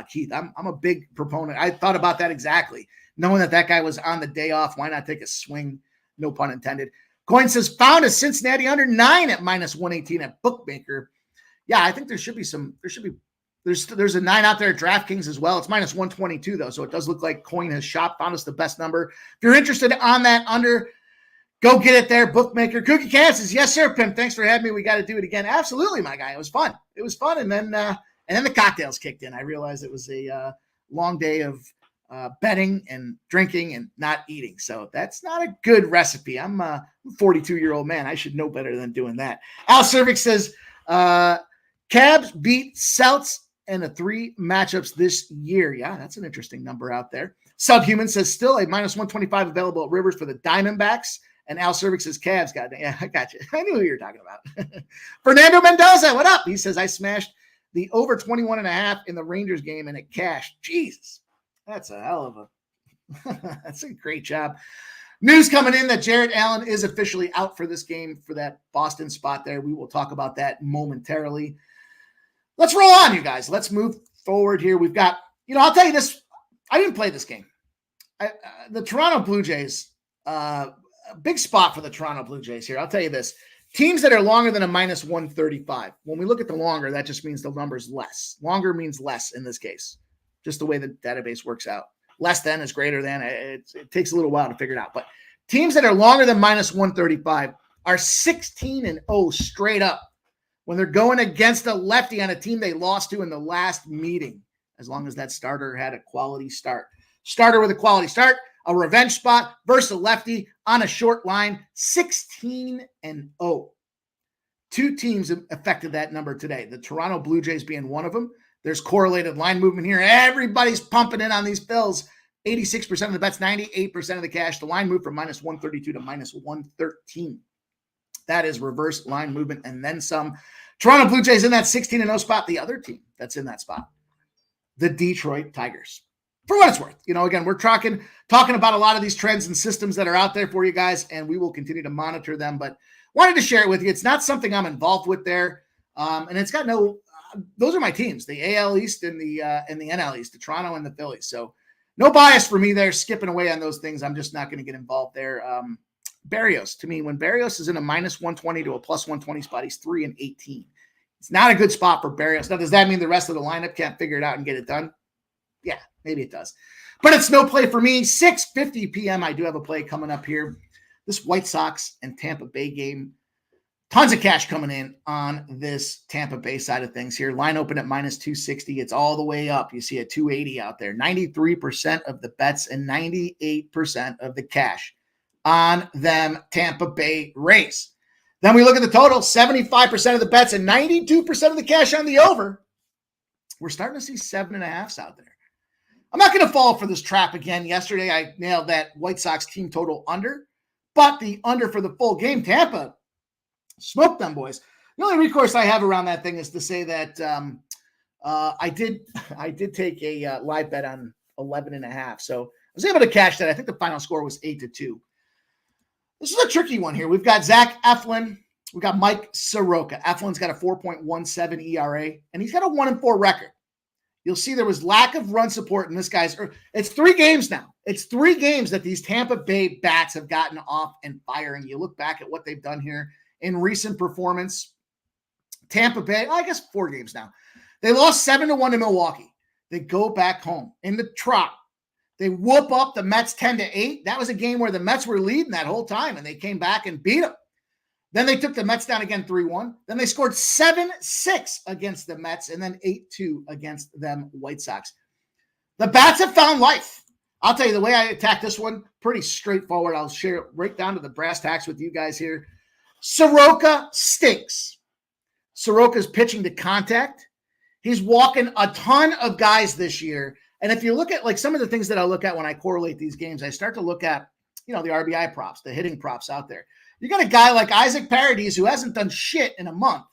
Keith. I'm a big proponent. I thought about that exactly. Knowing that guy was on the day off, why not take a swing? No pun intended. Coin says, found a Cincinnati under 9 at -118 at Bookmaker. Yeah, I think there's a 9 out there at DraftKings as well. It's -122 though, so it does look like Coin has found us the best number. If you're interested on that under, go get it there, Bookmaker. Cookie Cat says, yes, sir, Pimp. Thanks for having me. We got to do it again. Absolutely, my guy. It was fun. And then the cocktails kicked in. I realized it was a long day of betting and drinking and not eating. So that's not a good recipe. I'm a 42-year-old man. I should know better than doing that. Al Cervix says, Cabs beat Celts in the 3 matchups this year. Yeah, that's an interesting number out there. Subhuman says, still a -125 available at Rivers for the Diamondbacks. And Al Cervix says, Cavs. Yeah, I got you. I knew who you were talking about. Fernando Mendoza, what up? He says, I smashed the over 21.5 in the Rangers game and it cashed. Jesus, that's a hell of a, that's a great job. News coming in that Jarrett Allen is officially out for this game for that Boston spot there. We will talk about that momentarily. Let's roll on, you guys. Let's move forward here. We've got, I'll tell you this. I didn't play this game. The Toronto Blue Jays, a big spot for the Toronto Blue Jays here. I'll tell you this. Teams that are longer than a -135. When we look at the longer, that just means the number's less. Longer means less in this case. Just the way the database works out. Less than is greater than. It takes a little while to figure it out. But teams that are longer than -135 are 16-0 straight up when they're going against a lefty on a team they lost to in the last meeting, as long as that starter had a quality start. Starter with a quality start, a revenge spot versus a lefty on a short line, 16-0. 2 teams affected that number today. The Toronto Blue Jays being one of them. There's correlated line movement here. Everybody's pumping in on these Bills. 86% of the bets, 98% of the cash. The line moved from -132 to -113. That is reverse line movement and then some. Toronto Blue Jays in that 16-0 spot. The other team that's in that spot, the Detroit Tigers. For what it's worth, again, we're talking about a lot of these trends and systems that are out there for you guys, and we will continue to monitor them. But wanted to share it with you. It's not something I'm involved with there, and it's got no. Those are my teams: the AL East and the NL East, the Toronto and the Phillies. So no bias for me there. Skipping away on those things, I'm just not going to get involved there. Berrios, to me, when Berrios is in a -120 to a +120 spot, he's 3-18. It's not a good spot for Berrios. Now, does that mean the rest of the lineup can't figure it out and get it done? Yeah, maybe it does. But it's no play for me. 6:50 p.m. I do have a play coming up here. This White Sox and Tampa Bay game. Tons of cash coming in on this Tampa Bay side of things here. Line open at -260. It's all the way up. You see a 280 out there. 93% of the bets and 98% of the cash on them Tampa Bay Rays. Then we look at the total, 75% of the bets and 92% of the cash on the over. We're starting to see 7.5s out there. I'm not going to fall for this trap again. Yesterday, I nailed that White Sox team total under, but the under for the full game, Tampa smoked them, boys. The only recourse I have around that thing is to say that I did take a live bet on 11.5. So I was able to cash that. I think the final score was 8-2. This is a tricky one here. We've got Zach Eflin. We've got Mike Soroka. Eflin's got a 4.17 ERA, and he's got a 1-4 record. You'll see there was lack of run support in this guy's. It's 3 games now. It's 3 games that these Tampa Bay bats have gotten off and firing. You look back at what they've done here in recent performance. Tampa Bay, I guess 4 games now. They lost 7-1 to Milwaukee. They go back home in the trot. They whoop up the Mets 10-8. That was a game where the Mets were leading that whole time, and they came back and beat them. Then they took the Mets down again 3-1. Then they scored 7-6 against the Mets, and then 8-2 against them White Sox. The bats have found life. I'll tell you, the way I attack this one, pretty straightforward. I'll share it right down to the brass tacks with you guys here. Soroka stinks. Soroka's pitching to contact. He's walking a ton of guys this year. And if you look at like some of the things that I look at when I correlate these games, I start to look at, the RBI props, the hitting props out there. You got a guy like Isaac Paradis who hasn't done shit in a month,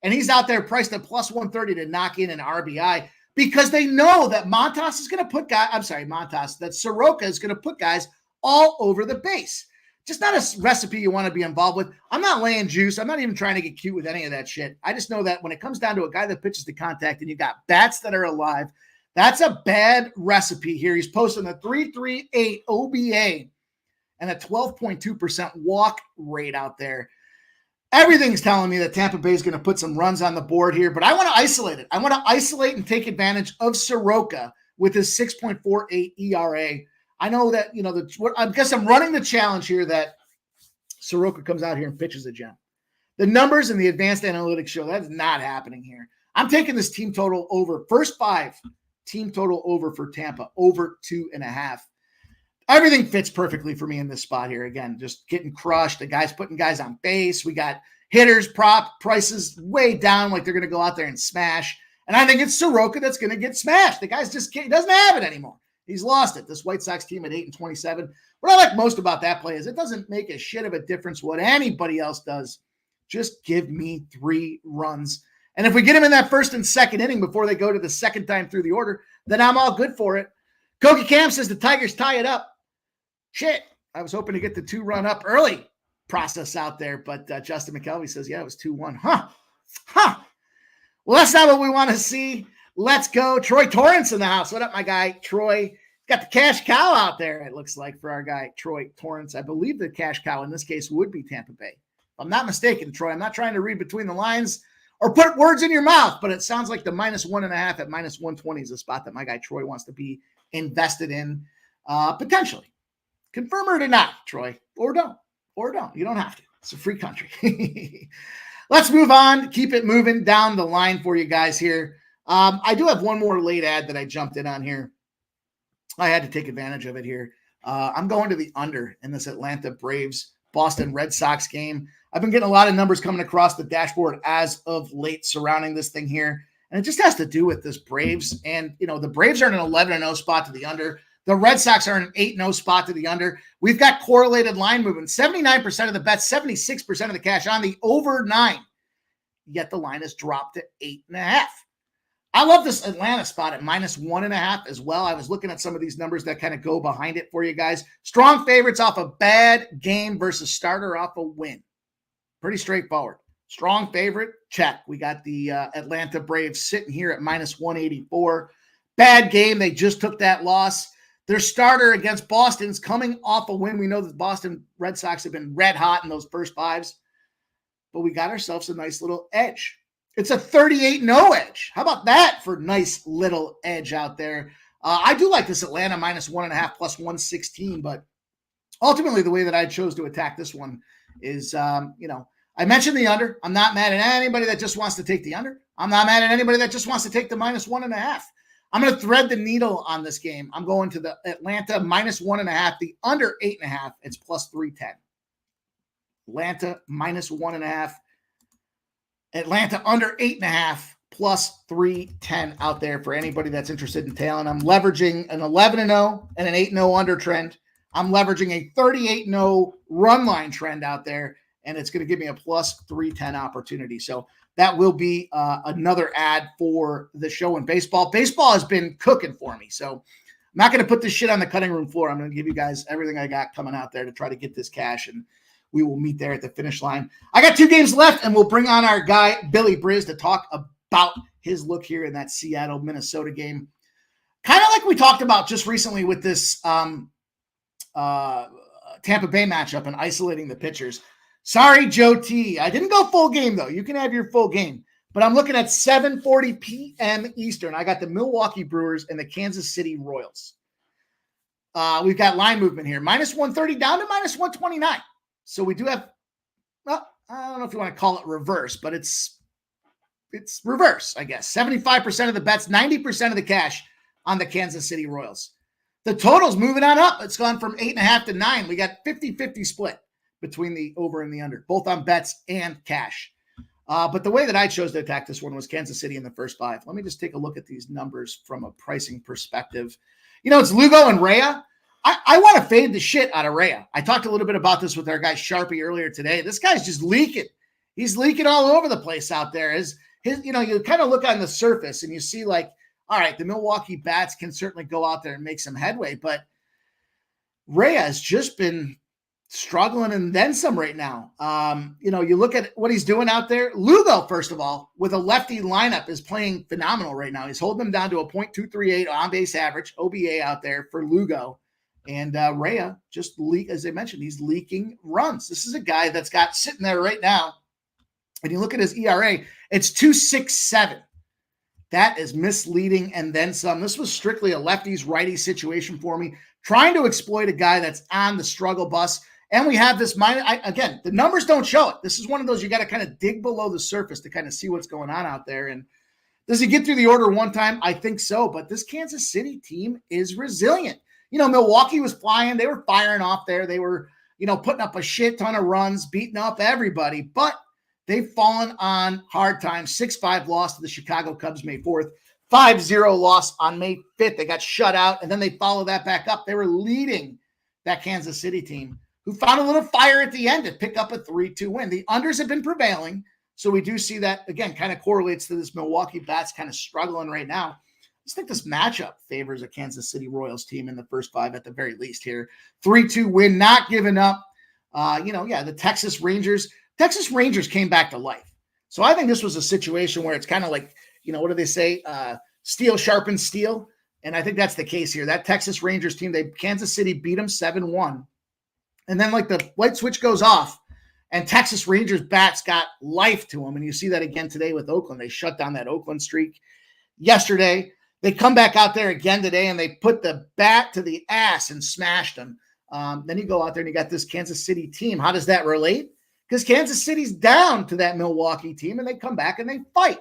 and he's out there priced at +130 to knock in an RBI because they know that Montas is going to put that Soroka is going to put guys all over the base. Just not a recipe you want to be involved with. I'm not laying juice. I'm not even trying to get cute with any of that shit. I just know that when it comes down to a guy that pitches to contact and you got bats that are alive, That's a bad recipe here. He's posting a 3.38 OBA and a 12.2% walk rate out there. Everything's telling me that Tampa Bay is going to put some runs on the board here, but I want to isolate it. I want to isolate and take advantage of Soroka with his 6.48 ERA. I know that, I guess I'm running the challenge here that Soroka comes out here and pitches a gem. The numbers in the advanced analytics show that's not happening here. I'm taking this team total over. First 5, team total over for Tampa, over 2.5. Everything fits perfectly for me in this spot here. Again, just getting crushed. The guys putting guys on base. We got hitters, prop prices way down, like they're going to go out there and smash. And I think it's Soroka that's going to get smashed. The guy's just he doesn't have it anymore. He's lost it. This White Sox team at 8-27. What I like most about that play is it doesn't make a shit of a difference what anybody else does. Just give me 3 runs. And if we get them in that first and second inning before they go to the second time through the order, then I'm all good for it. Koki Cam says the Tigers tie it up. Shit, I was hoping to get the 2-run up early process out there, but Justin McKelvey says, yeah, it was 2-1. Huh. Well, that's not what we want to see. Let's go. Troy Torrance in the house. What up, my guy? Troy got the cash cow out there, it looks like, for our guy, Troy Torrance. I believe the cash cow in this case would be Tampa Bay. If I'm not mistaken, Troy. I'm not trying to read between the lines or put words in your mouth, but it sounds like the -1.5 at -120 is a spot that my guy Troy wants to be invested in, potentially. Confirm or deny, Troy, or don't. You don't have to. It's a free country. Let's move on. Keep it moving down the line for you guys here. I do have one more late ad that I jumped in on here. I had to take advantage of it here. I'm going to the under in this Atlanta Braves Boston Red Sox game. I've been getting a lot of numbers coming across the dashboard as of late surrounding this thing here. And it just has to do with this Braves. And, the Braves are in an 11-0 spot to the under. The Red Sox are in an 8-0 spot to the under. We've got correlated line movement. 79% of the bets, 76% of the cash on the over 9. Yet the line has dropped to 8.5. I love this Atlanta spot at -1.5 as well. I was looking at some of these numbers that kind of go behind it for you guys. Strong favorites off a bad game versus starter off a win. Pretty straightforward. Strong favorite, check. We got the Atlanta Braves sitting here at -184. Bad game. They just took that loss. Their starter against Boston's coming off a win. We know that the Boston Red Sox have been red hot in those first 5s, but we got ourselves a nice little edge. It's a 38-0 edge. How about that for nice little edge out there? I do like this Atlanta -1.5 plus 116, but ultimately the way that I chose to attack this one is, I mentioned the under. I'm not mad at anybody that just wants to take the under. I'm not mad at anybody that just wants to take the -1.5. I'm going to thread the needle on this game. I'm going to the Atlanta -1.5, the under 8.5. It's plus 310. Atlanta -1.5. Atlanta under 8.5 plus 310 out there for anybody that's interested in tailing. I'm leveraging an 11-0 and an 8-0 under trend. I'm leveraging a 38-0 run line trend out there, and it's going to give me a plus 310 opportunity. So that will be another ad for the show in baseball. Baseball has been cooking for me, so I'm not going to put this shit on the cutting room floor. I'm going to give you guys everything I got coming out there to try to get this cash, and we will meet there at the finish line. I got 2 games left, and we'll bring on our guy, Billy Briz, to talk about his look here in that Seattle-Minnesota game. Kind of like we talked about just recently with this Tampa Bay matchup and isolating the pitchers. Sorry, Joe T. I didn't go full game, though. You can have your full game. But I'm looking at 7:40 p.m. Eastern. I got the Milwaukee Brewers and the Kansas City Royals. We've got line movement here. -130 down to -129. So we do have, well, I don't know if you want to call it reverse, but it's reverse, I guess. 75% of the bets, 90% of the cash on the Kansas City Royals. The total's moving on up. It's gone from 8.5 to 9. We got 50-50 split between the over and the under, both on bets and cash. But the way that I chose to attack this one was Kansas City in the first 5. Let me just take a look at these numbers from a pricing perspective. It's Lugo and Rhea. I want to fade the shit out of Rhea. I talked a little bit about this with our guy Sharpie earlier today. This guy's just leaking. He's leaking all over the place out there. You kind of look on the surface and you see like, all right, the Milwaukee Bats can certainly go out there and make some headway, but Rhea has just been struggling and then some right now. You look at what he's doing out there. Lugo, first of all, with a lefty lineup, is playing phenomenal right now. He's holding them down to a .238 on-base average, OBA out there for Lugo. And Rhea just as I mentioned, he's leaking runs. This is a guy that's got sitting there right now. And you look at his ERA, it's 2.67. That is misleading and then some. This was strictly a lefties righty situation for me, trying to exploit a guy that's on the struggle bus. And we have this again, the numbers don't show it. This is one of those you got to kind of dig below the surface to kind of see what's going on out there. And does he get through the order one time? I think so. But this Kansas City team is resilient. Milwaukee was flying. They were firing off there. They were, putting up a shit ton of runs, beating up everybody. But they've fallen on hard times. 6-5 loss to the Chicago Cubs May 4th. 5-0 loss on May 5th. They got shut out, and then they followed that back up. They were leading that Kansas City team, who found a little fire at the end to pick up a 3-2 win. The unders have been prevailing, so we do see that, again, kind of correlates to this Milwaukee Bats kind of struggling right now. I just think this matchup favors a Kansas City Royals team in the first 5 at the very least here. 3-2 win, not giving up. The Texas Rangers. Texas Rangers came back to life. So I think this was a situation where it's kind of like, what do they say? Steel sharpens steel. And I think that's the case here. That Texas Rangers team, Kansas City beat them 7-1. And then like the light switch goes off and Texas Rangers bats got life to them. And you see that again today with Oakland. They shut down that Oakland streak yesterday. They come back out there again today and they put the bat to the ass and smashed them. Then you go out there and you got this Kansas City team. How does that relate? Because Kansas City's down to that Milwaukee team and they come back and they fight.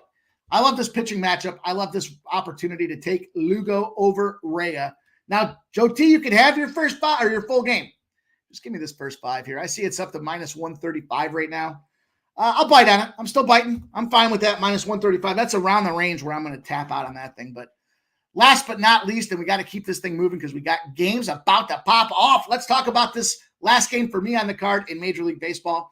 I love this pitching matchup. I love this opportunity to take Lugo over Rhea. Now, Joe T, you can have your first 5 or your full game. Just give me this first 5 here. I see it's up to -135 right now. I'll bite on it. I'm still biting. I'm fine with that -135. That's around the range where I'm going to tap out on that thing. But last but not least, and we got to keep this thing moving because we got games about to pop off. Let's talk about this last game for me on the card in Major League Baseball.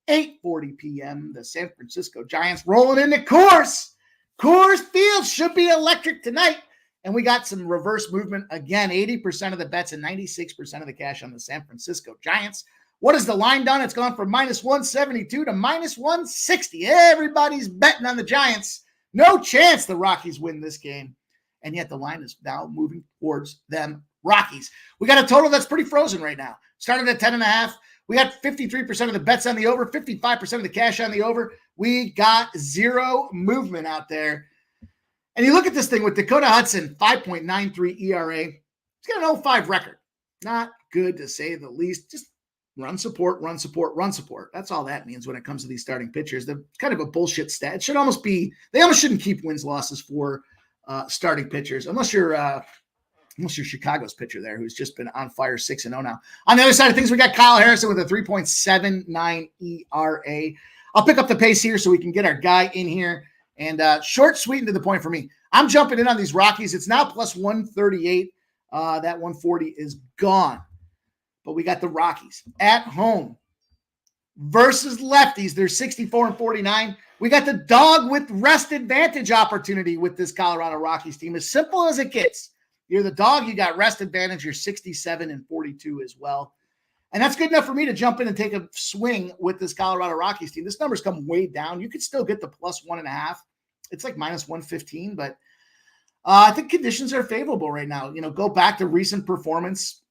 8:40 p.m. The San Francisco Giants rolling into Coors. Coors Field should be electric tonight. And we got some reverse movement again. 80% of the bets and 96% of the cash on the San Francisco Giants. What has the line done? It's gone from -172 to -160. Everybody's betting on the Giants. No chance the Rockies win this game. And yet the line is now moving towards them Rockies. We got a total that's pretty frozen right now. Started at 10.5. We got 53% of the bets on the over, 55% of the cash on the over. We got zero movement out there. And you look at this thing with Dakota Hudson, 5.93 ERA. He's got an 0-5 record. Not good to say the least. Just run support, run support, run support. That's all that means when it comes to these starting pitchers. They're kind of a bullshit stat. It should almost be, they almost shouldn't keep wins, losses for starting pitchers, unless you're Chicago's pitcher there, who's just been on fire 6-0 now. On the other side of things, we got Kyle Harrison with a 3.79 ERA. I'll pick up the pace here so we can get our guy in here. And short, sweet, and to the point for me. I'm jumping in on these Rockies. It's now +138. That 140 is gone. But we got the Rockies at home versus lefties. They're 64-49. We got the dog with rest advantage opportunity with this Colorado Rockies team. As simple as it gets. You're the dog, you got rest advantage. You're 67-42 as well. And that's good enough for me to jump in and take a swing with this Colorado Rockies team. This number's come way down. You could still get the +1.5. It's like -115, but I think conditions are favorable right now. Go back to recent performance.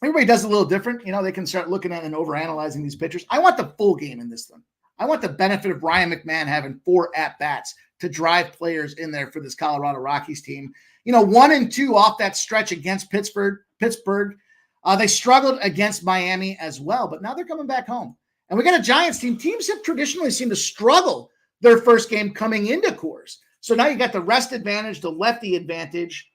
Everybody does a little different. They can start looking at and overanalyzing these pitchers. I want the full game in this one. I want the benefit of Ryan McMahon having 4 at-bats to drive players in there for this Colorado Rockies team. 1 and 2 off that stretch against Pittsburgh. They struggled against Miami as well, but now they're coming back home. And we got a Giants team. Teams have traditionally seemed to struggle their first game coming into Coors. So now you got the rest advantage, the lefty advantage.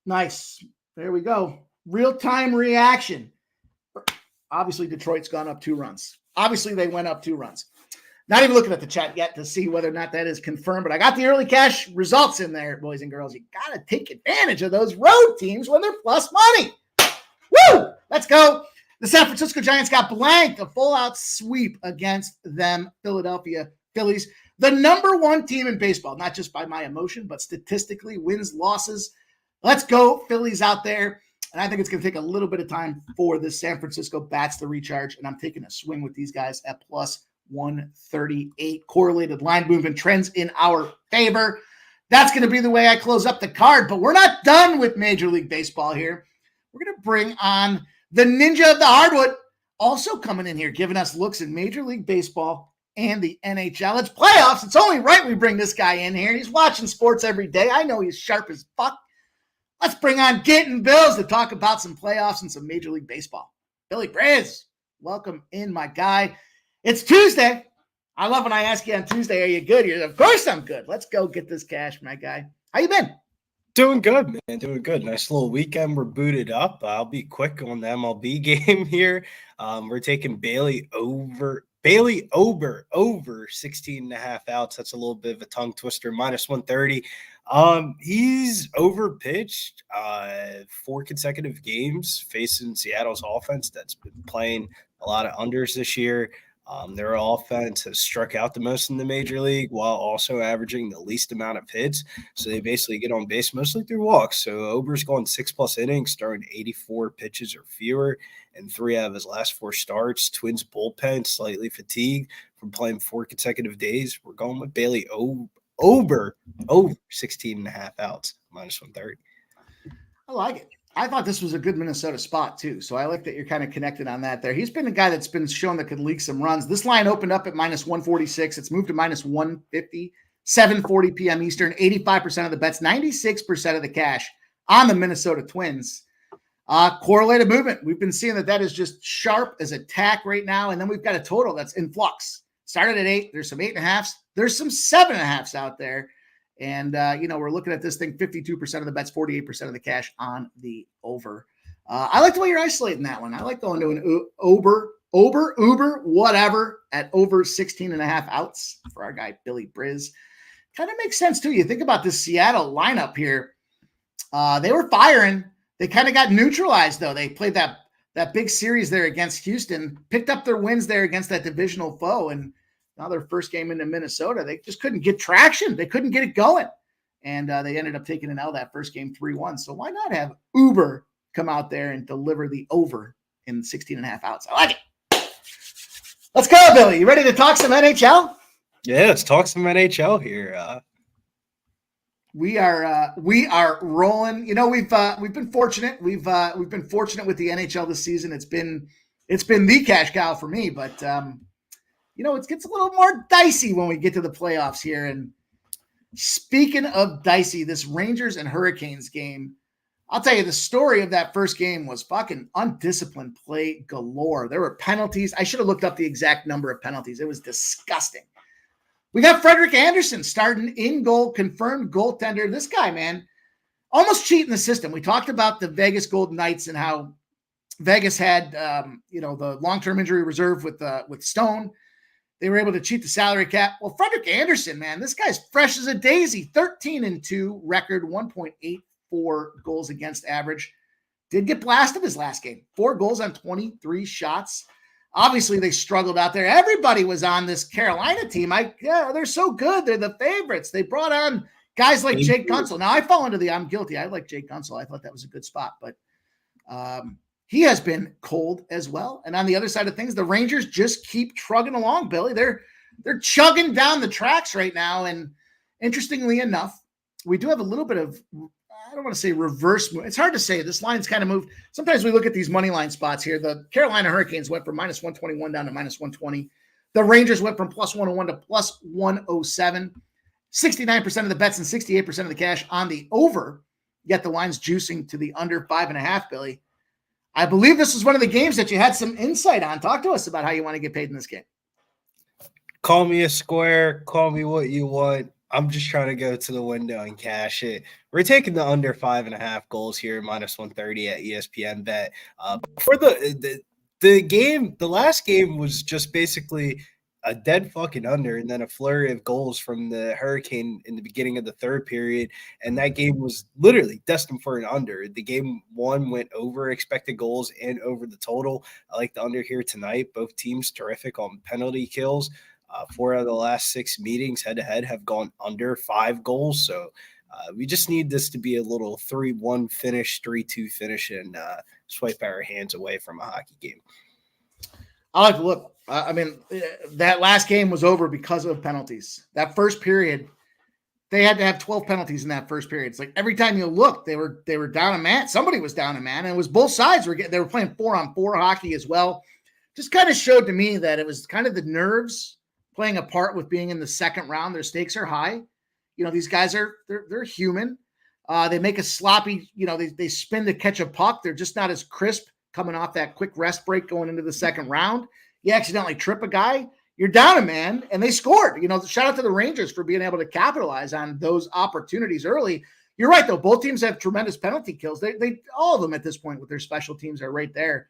Nice. There we go. Real-time reaction. Obviously, Detroit's gone up 2 runs. Obviously, they went up 2 runs. Not even looking at the chat yet to see whether or not that is confirmed, but I got the early cash results in there, boys and girls. You got to take advantage of those road teams when they're plus money. Woo! Let's go. The San Francisco Giants got blanked, a full-out sweep against them Philadelphia Phillies. The number 1 team in baseball, not just by my emotion, but statistically, wins, losses. Let's go, Phillies out there. And I think it's going to take a little bit of time for the San Francisco Bats to recharge. And I'm taking a swing with these guys at plus 138. Correlated line movement trends in our favor. That's going to be the way I close up the card. But we're not done with Major League Baseball here. We're going to bring on the Ninja of the Hardwood, also coming in here, giving us looks in Major League Baseball and the NHL. It's playoffs. It's only right we bring this guy in here. He's watching sports every day. I know he's sharp as fuck. Let's bring on Getting Bills to talk about some playoffs and some Major League Baseball. Billy Briz, welcome in, my guy. It's Tuesday. I love when I ask you on Tuesday, are you good? You're, of course I'm good. Let's go get this cash, my guy. How you been? Doing good, man. Doing good. Nice little weekend. We're booted up. I'll be quick on the MLB game here. We're taking Bailey Ober over 16 and a half outs. That's a little bit of a tongue twister. Minus 130. He's overpitched 4 consecutive games facing Seattle's offense that's been playing a lot of unders this year. Their offense has struck out the most in the major league while also averaging the least amount of hits. So they basically get on base mostly through walks. So Ober's gone 6+ innings, starting 84 pitches or fewer in 3 out of his last 4 starts. Twins bullpen slightly fatigued from playing 4 consecutive days. We're going with Bailey over 16 and a half outs, minus 130. I like it. I thought this was a good Minnesota spot, too. So I like that you're kind of connected on that there. He's been a guy that's been shown that could leak some runs. This line opened up at minus 146. It's moved to minus 150, 7:40 p.m. Eastern, 85% of the bets, 96% of the cash on the Minnesota Twins. Correlated movement. We've been seeing that is just sharp as a tack right now. And then we've got a total that's in flux. Started at 8. There's some 8.5s. There's some 7.5s out there. And, we're looking at this thing, 52% of the bets, 48% of the cash on the over. I like the way you're isolating that one. I like going to an Uber, whatever, at over 16 and a half outs for our guy, Billy Briz. Kind of makes sense, too. You think about this Seattle lineup here. They were firing. They kind of got neutralized, though. They played that big series there against Houston, picked up their wins there against that divisional foe, and now their first game into Minnesota, they just couldn't get traction. They couldn't get it going. And they ended up taking an L that first game 3-1. So why not have Uber come out there and deliver the over in 16 and a half outs? I like it. Let's go, Billy. You ready to talk some NHL? Yeah, let's talk some NHL here. We are rolling. We've been fortunate. We've been fortunate with the NHL this season. It's been the cash cow for me, but it gets a little more dicey when we get to the playoffs here. And speaking of dicey, this Rangers and Hurricanes game, I'll tell you, the story of that first game was fucking undisciplined play galore. There were penalties. I should have looked up the exact number of penalties. It was disgusting. We got Frederik Andersen starting in goal, confirmed goaltender. This guy, man, almost cheating the system. We talked about the Vegas Golden Knights and how Vegas had, the long-term injury reserve with Stone. They were able to cheat the salary cap. Well, Frederik Andersen, man, this guy's fresh as a daisy. 13-2 record, 1.84 goals against average. Did get blasted his last game. 4 goals on 23 shots. Obviously, they struggled out there. Everybody was on this Carolina team. They're so good. They're the favorites. They brought on guys like Jake Gunsel. Now, I fall into I'm guilty. I like Jake Gunsel. I thought that was a good spot. But he has been cold as well. And on the other side of things, the Rangers just keep trugging along, Billy. They're chugging down the tracks right now. And interestingly enough, we do have a little bit of, I don't want to say reverse move. It's hard to say. This line's kind of moved. Sometimes we look at these money line spots here. The Carolina Hurricanes went from minus 121 down to minus 120. The Rangers went from plus 101 to plus 107. 69% of the bets and 68% of the cash on the over. Yet the line's juicing to the under 5.5, Billy. I believe this was one of the games that you had some insight on. Talk to us about how you want to get paid in this game. Call me a square. Call me what you want. I'm just trying to go to the window and cash it. We're taking the under 5.5 goals here, minus 130 at ESPN bet. For the game, the last game was just basically a dead fucking under, and then a flurry of goals from the Hurricane in the beginning of the third period. And that game was literally destined for an under. The game one went over expected goals and over the total. I like the under here tonight. Both teams terrific on penalty kills. 4 out of the last 6 meetings head-to-head have gone under 5 goals. So We just need this to be a little 3-1 finish, 3-2 finish, and swipe our hands away from a hockey game. I like to look. I mean, that last game was over because of penalties. That first period, they had to have 12 penalties in that first period. It's like every time you look, they were down a man. Somebody was down a man, and it was both sides they were playing 4-on-4 hockey as well. Just kind of showed to me that it was kind of the nerves playing a part with being in the second round. Their stakes are high. You know, these guys they're human. They make a sloppy, they spin to catch a puck. They're just not as crisp coming off that quick rest break going into the second round. You accidentally trip a guy, you're down a man, and they scored. Shout out to the Rangers for being able to capitalize on those opportunities early. You're right, though. Both teams have tremendous penalty kills. They all of them at this point with their special teams are right there.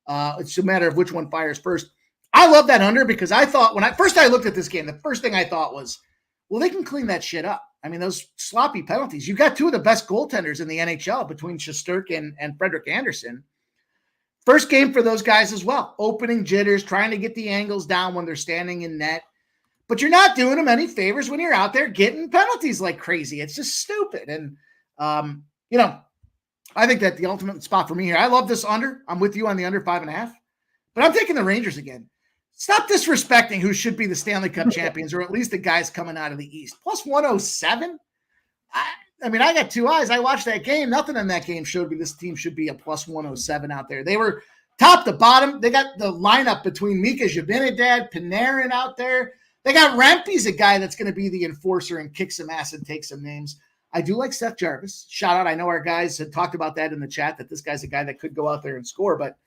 It's a matter of which one fires first. I love that under because I thought when I looked at this game, the first thing I thought was, well, they can clean that shit up. I mean, those sloppy penalties. You got two of the best goaltenders in the NHL between Shesterkin and Frederik Andersen. First game for those guys as well. Opening jitters, trying to get the angles down when they're standing in net. But you're not doing them any favors when you're out there getting penalties like crazy. It's just stupid. And, I think that the ultimate spot for me here, I love this under. I'm with you on the under 5.5. But I'm taking the Rangers again. Stop disrespecting who should be the Stanley Cup champions, or at least the guys coming out of the East. Plus 107? I mean, I got two eyes. I watched that game. Nothing in that game showed me this team should be a plus 107 out there. They were top to bottom. They got the lineup between Mika Zibanejad, Panarin out there. They got Rempe's a guy that's going to be the enforcer and kick some ass and take some names. I do like Seth Jarvis. Shout out. I know our guys had talked about that in the chat, that this guy's a guy that could go out there and score, but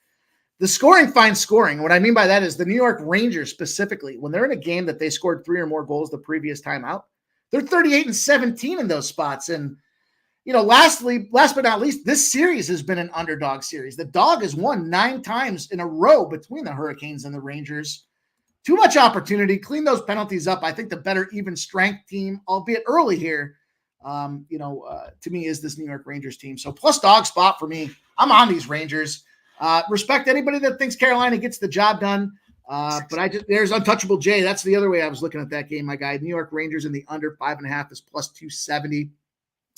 the scoring finds scoring. What I mean by that is the New York Rangers specifically, when they're in a game that they scored 3 or more goals the previous time out, they're 38-17 in those spots. And, last but not least, this series has been an underdog series. The dog has won 9 times in a row between the Hurricanes and the Rangers. Too much opportunity. Clean those penalties up. I think the better even strength team, albeit early here, to me is this New York Rangers team. So plus dog spot for me. I'm on these Rangers. Respect anybody that thinks Carolina gets the job done. But there's Untouchable Jay. That's the other way I was looking at that game, my guy. New York Rangers in the under 5.5 is plus 270.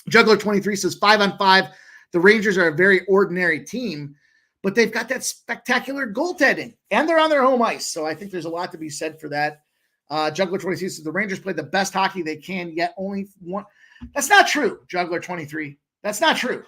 Juggler 23 says 5-on-5. The Rangers are a very ordinary team, but they've got that spectacular goaltending, and they're on their home ice. So I think there's a lot to be said for that. Juggler 23 says the Rangers play the best hockey they can, yet only one. That's not true, Juggler 23. That's not true.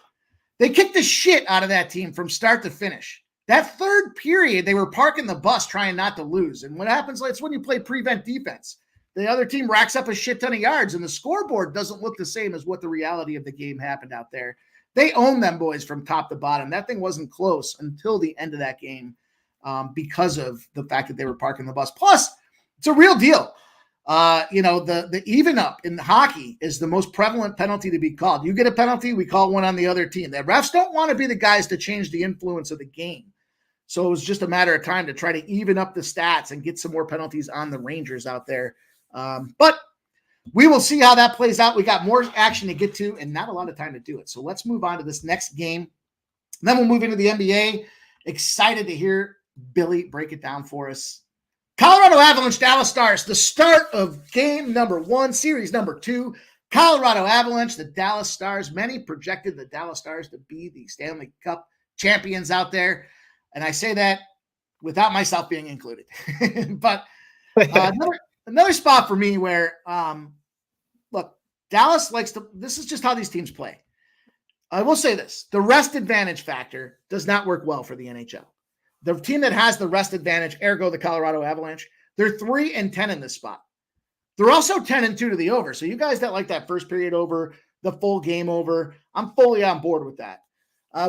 They kicked the shit out of that team from start to finish. That third period, they were parking the bus trying not to lose. And what happens, it's when you play prevent defense. The other team racks up a shit ton of yards, and the scoreboard doesn't look the same as what the reality of the game happened out there. They own them boys from top to bottom. That thing wasn't close until the end of that game because of the fact that they were parking the bus. Plus, it's a real deal. The even up in hockey is the most prevalent penalty to be called. You get a penalty, we call one on the other team. The refs don't want to be the guys to change the influence of the game. So it was just a matter of time to try to even up the stats and get some more penalties on the Rangers out there. But we will see how that plays out. We got more action to get to and not a lot of time to do it. So let's move on to this next game. And then we'll move into the NBA. Excited to hear Billy break it down for us. Colorado Avalanche, Dallas Stars, the start of game number 1, series number 2. Colorado Avalanche, the Dallas Stars. Many projected the Dallas Stars to be the Stanley Cup champions out there. And I say that without myself being included. But another spot for me where, look, Dallas likes to, this is just how these teams play. I will say this, the rest advantage factor does not work well for the NHL. The team that has the rest advantage, ergo the Colorado Avalanche, they're 3-10 in this spot. They're also 10-2 to the over. So you guys that like that first period over, the full game over, I'm fully on board with that.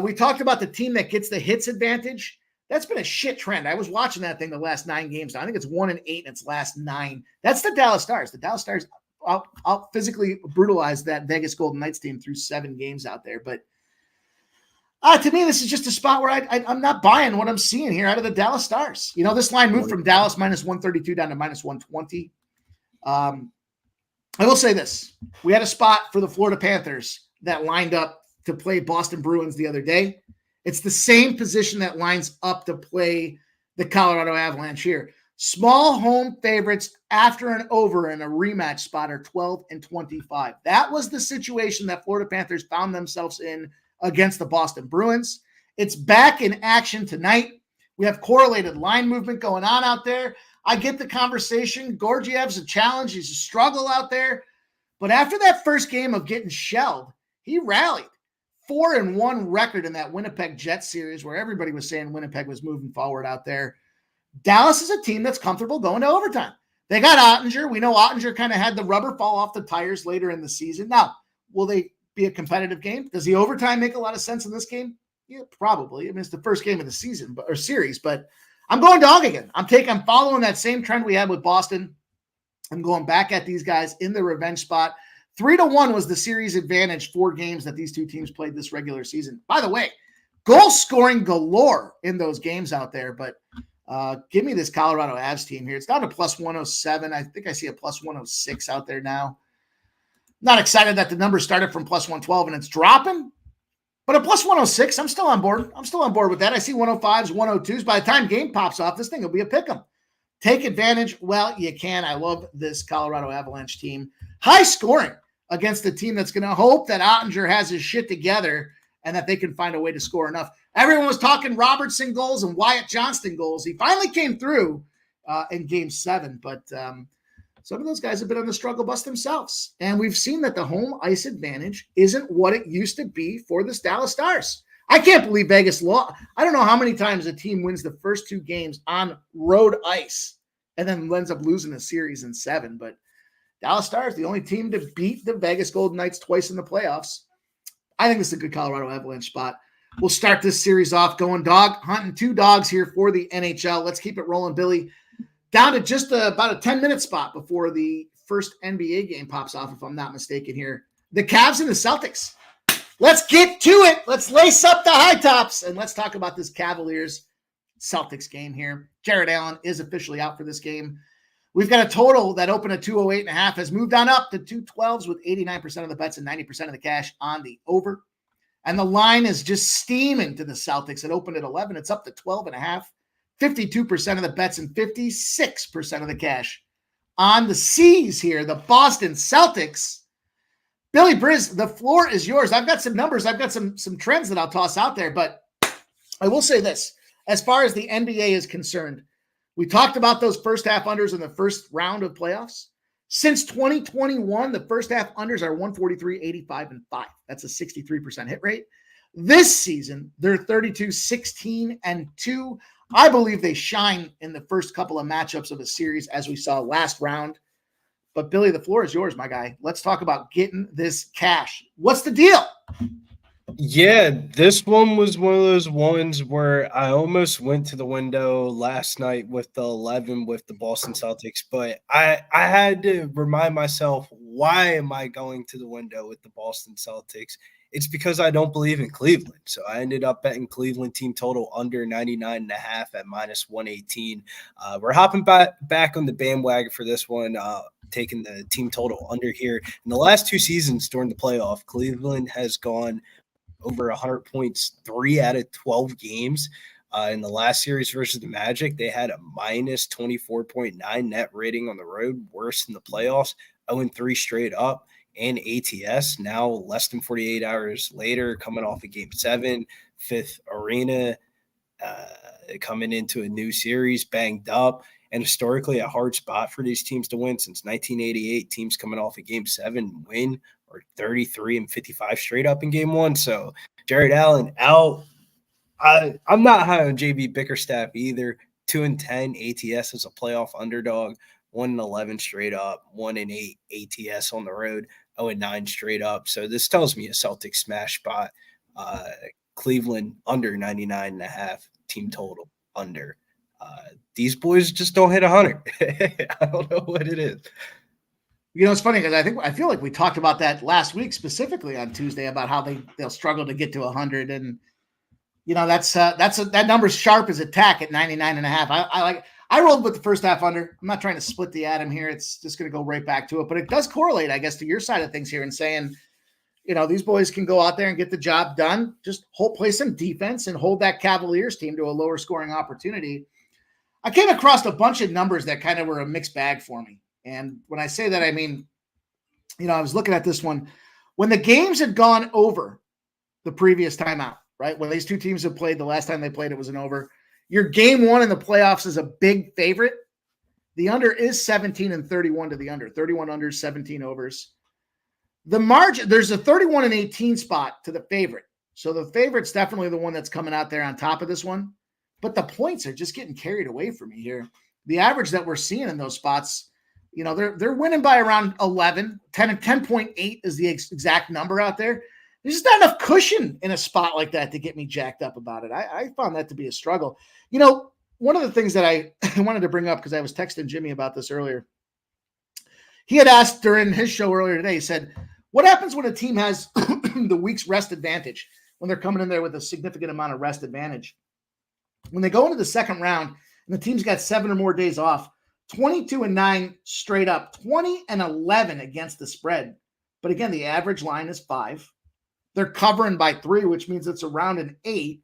We talked about the team that gets the hits advantage. That's been a shit trend. I was watching that thing the last 9 games. I think it's 1-8 in its last 9. That's the Dallas Stars. The Dallas Stars I'll physically brutalize that Vegas Golden Knights team through 7 games out there. But to me, this is just a spot where I'm not buying what I'm seeing here out of the Dallas Stars. This line moved from Dallas minus 132 down to minus 120. I will say this. We had a spot for the Florida Panthers that lined up to play Boston Bruins the other day. It's the same position that lines up to play the Colorado Avalanche here. Small home favorites after an over in a rematch spot are 12 and 25. That was the situation that Florida Panthers found themselves in against the Boston Bruins. It's back in action tonight. We have correlated line movement going on out there. I get the conversation. Gorgiev's a challenge. He's a struggle out there. But after that first game of getting shelled, he rallied. 4-1 record in that Winnipeg Jets series where everybody was saying Winnipeg was moving forward out there. Dallas is a team that's comfortable going to overtime. They got Ottinger. We know Ottinger kind of had the rubber fall off the tires later in the season. Now, will they be a competitive game? Does the overtime make a lot of sense in this game? Yeah, probably. I mean, it's the first game of the season or series, but I'm going dog again. I'm following that same trend we had with Boston. I'm going back at these guys in the revenge spot. 3-1 was the series advantage 4 games that these two teams played this regular season. By the way, goal scoring galore in those games out there, but give me this Colorado Avs team here. It's down to plus 107. I think I see a plus 106 out there now. Not excited that the number started from plus 112 and it's dropping, but a plus 106, I'm still on board. I'm still on board with that. I see 105s, 102s. By the time game pops off, this thing will be a pick 'em. Take advantage. Well, you can. I love this Colorado Avalanche team. High scoring against a team that's going to hope that Ottinger has his shit together and that they can find a way to score enough. Everyone was talking Robertson goals and Wyatt Johnston goals. He finally came through in Game 7, but some of those guys have been on the struggle bus themselves. And we've seen that the home ice advantage isn't what it used to be for the Dallas Stars. I can't believe Vegas lost. I don't know how many times a team wins the first 2 games on road ice and then ends up losing a series in 7. But Dallas Stars, the only team to beat the Vegas Golden Knights twice in the playoffs. I think this is a good Colorado Avalanche spot. We'll start this series off going dog hunting. 2 dogs here for the NHL. Let's keep it rolling, Billy. Down to just about a 10-minute spot before the first NBA game pops off, if I'm not mistaken here. The Cavs and the Celtics. Let's get to it. Let's lace up the high tops, and let's talk about this Cavaliers-Celtics game here. Jared Allen is officially out for this game. We've got a total that opened at 208.5, has moved on up to 212s with 89% of the bets and 90% of the cash on the over. And the line is just steaming to the Celtics. It opened at 11. It's up to 12.5. 52% of the bets and 56% of the cash on the C's here. The Boston Celtics. Billy Briz, the floor is yours. I've got some numbers. I've got some trends that I'll toss out there, but I will say this. As far as the NBA is concerned, we talked about those first half unders in the first round of playoffs. Since 2021, the first half unders are 143, 85, and 5. That's a 63% hit rate. This season, they're 32, 16, and 2. I believe they shine in the first couple of matchups of a series, as we saw last round. But Billy, the floor is yours, my guy. Let's talk about getting this cash. What's the deal? Yeah, this one was one of those ones where I almost went to the window last night with the 11 with the Boston Celtics, but I had to remind myself, why am I going to the window with the Boston Celtics? It's because I don't believe in Cleveland. So I ended up betting Cleveland team total under 99.5 at minus 118. We're hopping back on the bandwagon for this one, taking the team total under here. In the last 2 seasons during the playoff, Cleveland has gone over 100 points 3 out of 12 games. In the last series versus the Magic, they had a minus 24.9 net rating on the road, worse in the playoffs, 0-3 straight up. And ATS now less than 48 hours later, coming off of Game 7, 5th arena, coming into a new series, banged up, and historically a hard spot for these teams to win. Since 1988, teams coming off of Game 7 win or 33 and 55 straight up in Game 1. So Jared Allen out. I'm not high on JB Bickerstaff either. 2-10 ATS as a playoff underdog. 1-11 straight up, 1-8 ATS on the road, 0-9 straight up. So this tells me a Celtic smash spot. Cleveland under 99.5 team total under. These boys just don't hit 100. I don't know what it is. You know, it's funny because I feel like we talked about that last week, specifically on Tuesday, about how they'll struggle to get to 100, and you know that number's sharp as a tack at 99.5. I rolled with the first half under. I'm not trying to split the atom here. It's just going to go right back to it. But it does correlate, I guess, to your side of things here and saying, you know, these boys can go out there and get the job done. Just play some defense and hold that Cavaliers team to a lower scoring opportunity. I came across a bunch of numbers that kind of were a mixed bag for me. And when I say that, I mean, I was looking at this one. When the games had gone over the previous timeout, right? When these two teams have played, the last time they played, it was an over. Your game one in the playoffs is a big favorite. The under is 17-31 to the under. 31 unders, 17 overs. The margin, there's a 31-18 spot to the favorite. So the favorite's definitely the one that's coming out there on top of this one. But the points are just getting carried away from me here. The average that we're seeing in those spots, they're winning by around 11. 10.8 is the exact number out there. There's just not enough cushion in a spot like that to get me jacked up about it. I found that to be a struggle. One of the things that I wanted to bring up, because I was texting Jimmy about this earlier, he had asked during his show earlier today, he said, what happens when a team has the week's rest advantage, when they're coming in there with a significant amount of rest advantage? When they go into the second round and the team's got 7 or more days off, 22-9 straight up, 20-11 against the spread. But again, the average line is 5. They're covering by 3, which means it's around an 8.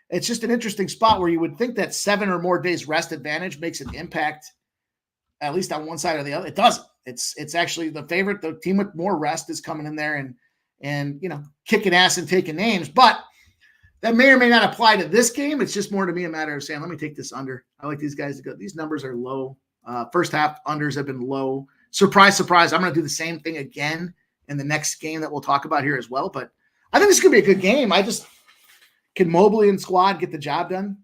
It's just an interesting spot where you would think that 7 or more days rest advantage makes an impact, at least on one side or the other. It doesn't. It's actually the favorite. The team with more rest is coming in there and kicking ass and taking names. But that may or may not apply to this game. It's just more to me a matter of saying, let me take this under. I like these guys to go. These numbers are low. First half unders have been low. Surprise, surprise. I'm going to do the same thing again in the next game that we'll talk about here as well. But I think this could be a good game. Can Mobley and squad get the job done?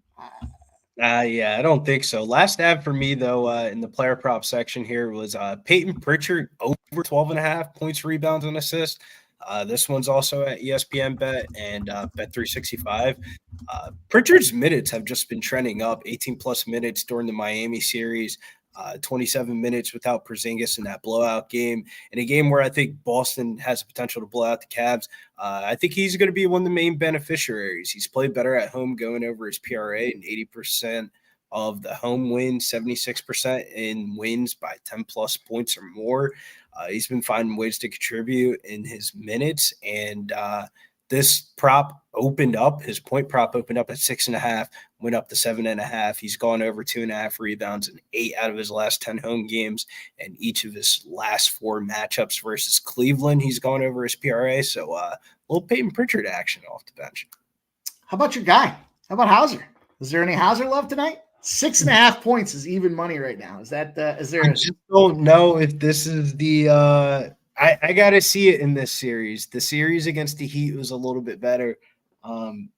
Yeah, I don't think so. Last ad for me, though, in the player prop section here was Peyton Pritchard over 12.5 points, rebounds, and assists. This one's also at ESPN Bet and Bet365. Pritchard's minutes have just been trending up, 18-plus minutes during the Miami series, 27 minutes without Porzingis in that blowout game. In a game where I think Boston has the potential to blow out the Cavs, I think he's going to be one of the main beneficiaries. He's played better at home, going over his PRA, and 80% of the home wins, 76% in wins by 10-plus points or more. He's been finding ways to contribute in his minutes, and this prop opened up. His point prop opened up at 6.5, went up to 7.5. He's gone over 2.5 rebounds in 8 out of his last 10 home games, and each of his last 4 matchups versus Cleveland, he's gone over his PRA. So a little Peyton Pritchard action off the bench. How about your guy? How about Hauser? Is there any Hauser love tonight? 6.5 points is even money right now. Is that is there? I just don't know if this is the. I got to see it in this series. The series against the Heat was a little bit better.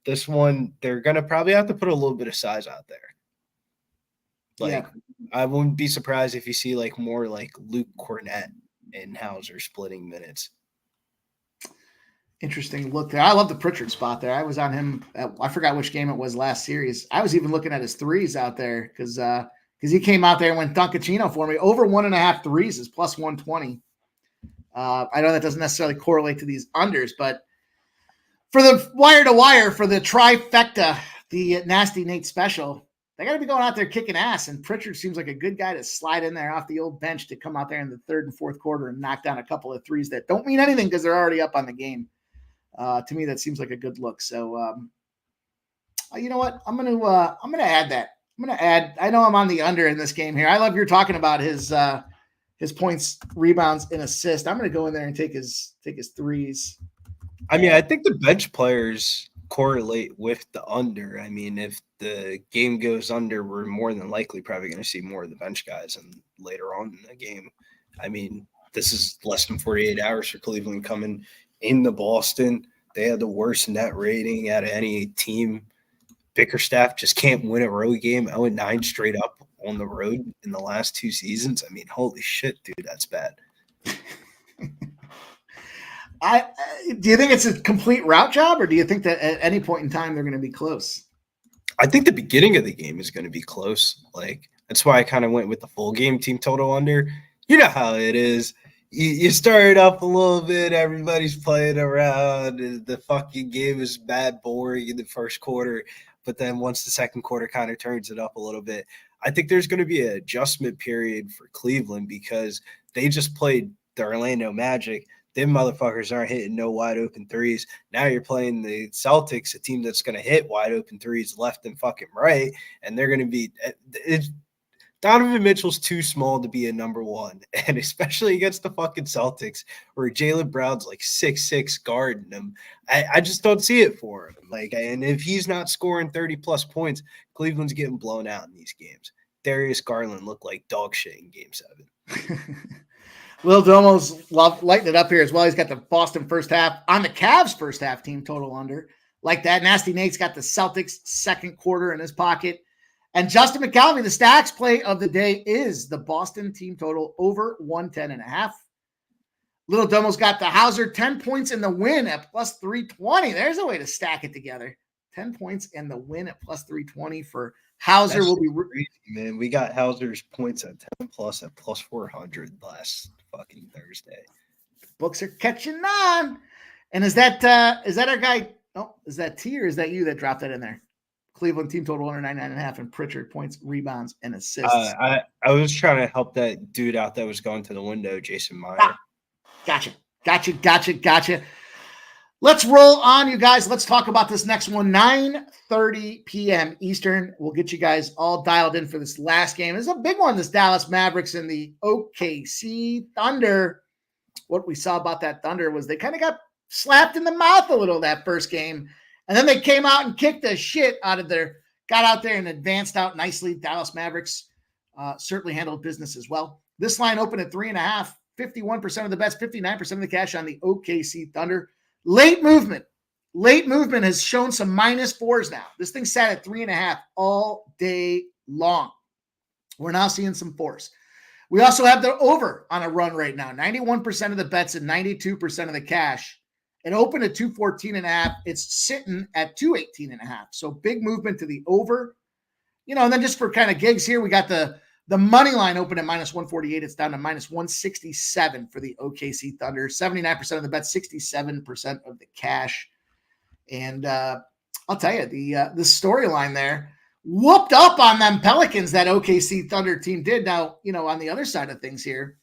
This one, they're gonna probably have to put a little bit of size out there. I wouldn't be surprised if you see more like Luke Cornett and Hauser splitting minutes. Interesting look there. I love the Pritchard spot there. I was on him. I forgot which game it was last series. I was even looking at his threes out there because he came out there and went Dunkachino for me. Over 1.5 threes is plus 120. I know that doesn't necessarily correlate to these unders, but for the wire to wire, for the trifecta, the Nasty Nate special, they got to be going out there kicking ass. And Pritchard seems like a good guy to slide in there off the old bench to come out there in the third and fourth quarter and knock down a couple of threes that don't mean anything because they're already up on the game. To me, that seems like a good look. So, you know what? I'm gonna add that. I'm gonna add. I know I'm on the under in this game here. I love you're talking about his points, rebounds, and assists. I'm gonna go in there and take his threes. I mean, I think the bench players correlate with the under. I mean, if the game goes under, we're more than likely probably going to see more of the bench guys and later on in the game. I mean, this is less than 48 hours for Cleveland coming into Boston. They had the worst net rating out of any team. Bickerstaff just can't win a road game. 0-9 straight up on the road in the last 2 seasons. I mean, holy shit, dude, that's bad. Do you think it's a complete route job, or do you think that at any point in time they're going to be close? I think the beginning of the game is going to be close. That's why I kind of went with the full game team total under. You know how it is. You start up a little bit, everybody's playing around. The fucking game is bad, boring in the first quarter. But then once the second quarter kind of turns it up a little bit, I think there's going to be an adjustment period for Cleveland because they just played the Orlando Magic. Them motherfuckers aren't hitting no wide open threes. Now you're playing the Celtics, a team that's going to hit wide open threes left and fucking right, and they're going to be Donovan Mitchell's too small to be a number one, and especially against the fucking Celtics, where Jaylen Brown's like 6'6" guarding him. I just don't see it for him. Like, and if he's not scoring 30-plus points, Cleveland's getting blown out in these games. Darius Garland looked like dog shit in Game 7. Lil Domo's lighting it up here as well. He's got the Boston first half on the Cavs first half team total under. Like that. Nasty Nate's got the Celtics second quarter in his pocket. And Justin McCalvey, the stacks play of the day is the Boston team total over 110.5. Little Domo's got the Hauser 10 points in the win at plus 320. There's a way to stack it together. 10 points in the win at plus 320 for Hauser. Will be crazy, man. We got Hauser's points at 10 plus at plus 400 last fucking Thursday. Books are catching on. And is that our guy? Oh, is that T or is that you that dropped that in there? Cleveland team total under 99.5 and Pritchard points, rebounds, and assists. I was trying to help that dude out that was going to the window, Jason Meyer. Gotcha. Let's roll on, you guys. Let's talk about this next one. 9:30 p.m. Eastern. We'll get you guys all dialed in for this last game. It's a big one, this Dallas Mavericks and the OKC Thunder. What we saw about that Thunder was they kind of got slapped in the mouth a little that first game. And then they came out and kicked the shit out of got out there and advanced out nicely. Dallas Mavericks certainly handled business as well. This line opened at 3.5, 51% of the bets, 59% of the cash on the OKC Thunder. Late movement has shown some -4s now. This thing sat at 3.5 all day long. We're now seeing some 4s. We also have the over on a run right now. 91% of the bets and 92% of the cash. It opened at 214.5. It's sitting at 218.5. So big movement to the over. And then just for kind of gigs here, we got the money line open at -148. It's down to -167 for the OKC Thunder. 79% of the bet, 67% of the cash. And I'll tell you, the storyline there whooped up on them Pelicans that OKC Thunder team did. Now, on the other side of things here,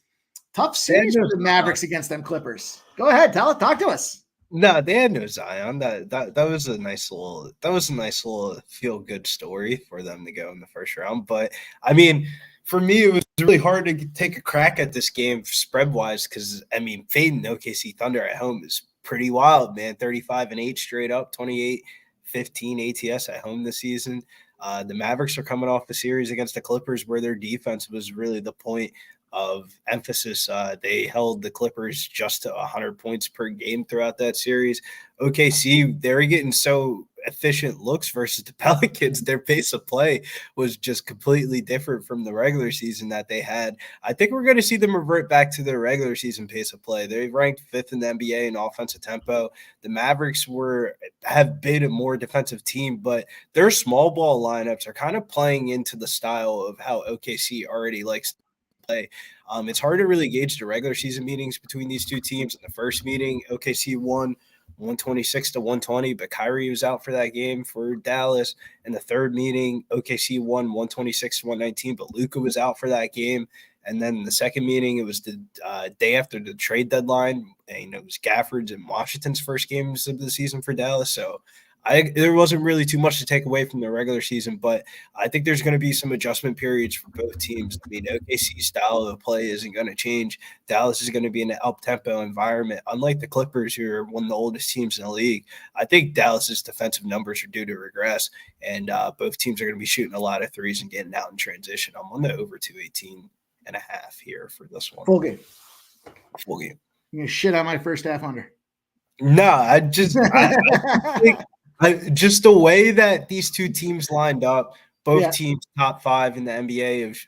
tough series for the Mavericks against them Clippers. Go ahead, talk to us. No, they had no Zion. That was a nice little feel good story for them to go in the first round. But I mean, for me, it was really hard to take a crack at this game spread wise because fading OKC Thunder at home is pretty wild, man. 35-8 straight up, 28-15 ATS at home this season. The Mavericks are coming off the series against the Clippers where their defense was really the point of emphasis. They held the Clippers just to 100 points per game throughout that series. OKC, they were getting so efficient looks versus the Pelicans. Their pace of play was just completely different from the regular season that they had. I think we're going to see them revert back to their regular season pace of play. They ranked 5th in the NBA in offensive tempo. The Mavericks have been a more defensive team, but their small ball lineups are kind of playing into the style of how OKC already likes to play. It's hard to really gauge the regular season meetings between these two teams. In the first meeting, OKC won 126-120, but Kyrie was out for that game for Dallas. In the third meeting, OKC won 126-119, but Luka was out for that game. And then the second meeting, it was the day after the trade deadline, and it was Gafford's and Washington's first games of the season for Dallas. So there wasn't really too much to take away from the regular season, but I think there's going to be some adjustment periods for both teams. I mean, OKC's style of play isn't going to change. Dallas is going to be in an up-tempo environment. Unlike the Clippers, who are one of the oldest teams in the league, I think Dallas's defensive numbers are due to regress, and both teams are going to be shooting a lot of threes and getting out in transition. I'm on the over 218.5 here for this one. Full game. Full game. You gonna shit on my first half under? No, I think just the way that these two teams lined up, both teams top 5 in the NBA of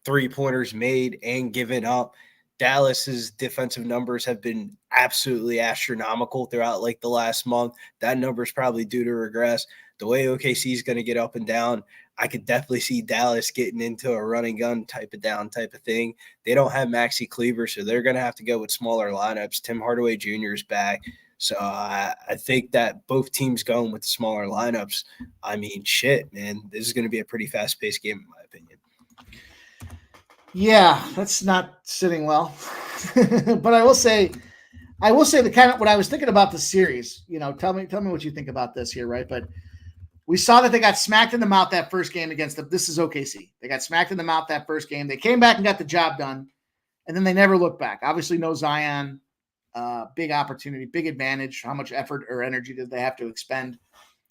three-pointers made and given up. Dallas's defensive numbers have been absolutely astronomical throughout the last month. That number is probably due to regress. The way OKC is going to get up and down, I could definitely see Dallas getting into a running gun type of thing. They don't have Maxi Kleber, so they're going to have to go with smaller lineups. Tim Hardaway Jr. is back. So I think that both teams going with the smaller lineups, I mean, shit, man, this is going to be a pretty fast-paced game in my opinion. Yeah, that's not sitting well. But I will say I will say the kind of what I was thinking about the series, tell me what you think about this here, right? But we saw that they got smacked in the mouth that first game against this is OKC. They got smacked in the mouth that first game. They came back and got the job done, and then they never looked back. Obviously, no Zion, big opportunity, big advantage. How much effort or energy did they have to expend?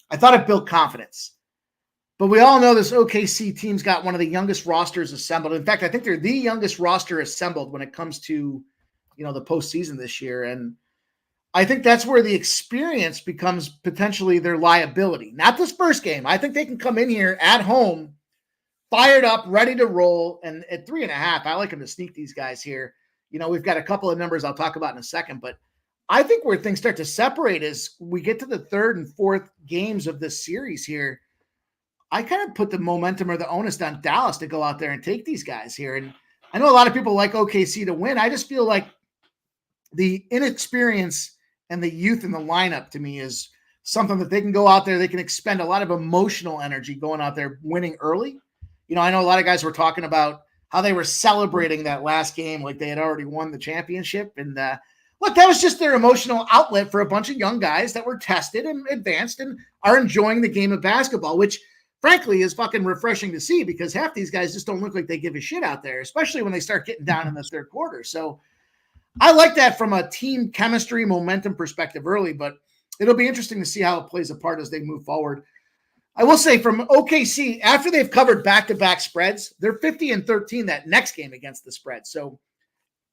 I thought it built confidence. But we all know this OKC team's got one of the youngest rosters assembled. In fact, I think they're the youngest roster assembled when it comes to, the postseason this year. And I think that's where the experience becomes potentially their liability. Not this first game. I think they can come in here at home, fired up, ready to roll. And at 3.5, I like them to sneak these guys here. We've got a couple of numbers I'll talk about in a second, but I think where things start to separate is we get to the third and fourth games of this series here. I kind of put the momentum or the onus on Dallas to go out there and take these guys here. And I know a lot of people like OKC to win. I just feel like the inexperience and the youth in the lineup to me is something that they can go out there. They can expend a lot of emotional energy going out there winning early. I know a lot of guys were talking about how they were celebrating that last game like they had already won the championship. And look, that was just their emotional outlet for a bunch of young guys that were tested and advanced and are enjoying the game of basketball, which frankly is fucking refreshing to see because half these guys just don't look like they give a shit out there, especially when they start getting down in the third quarter. So I like that from a team chemistry momentum perspective early, but it'll be interesting to see how it plays a part as they move forward. I will say from OKC, after they've covered back-to-back spreads, they're 50-13 that next game against the spread. So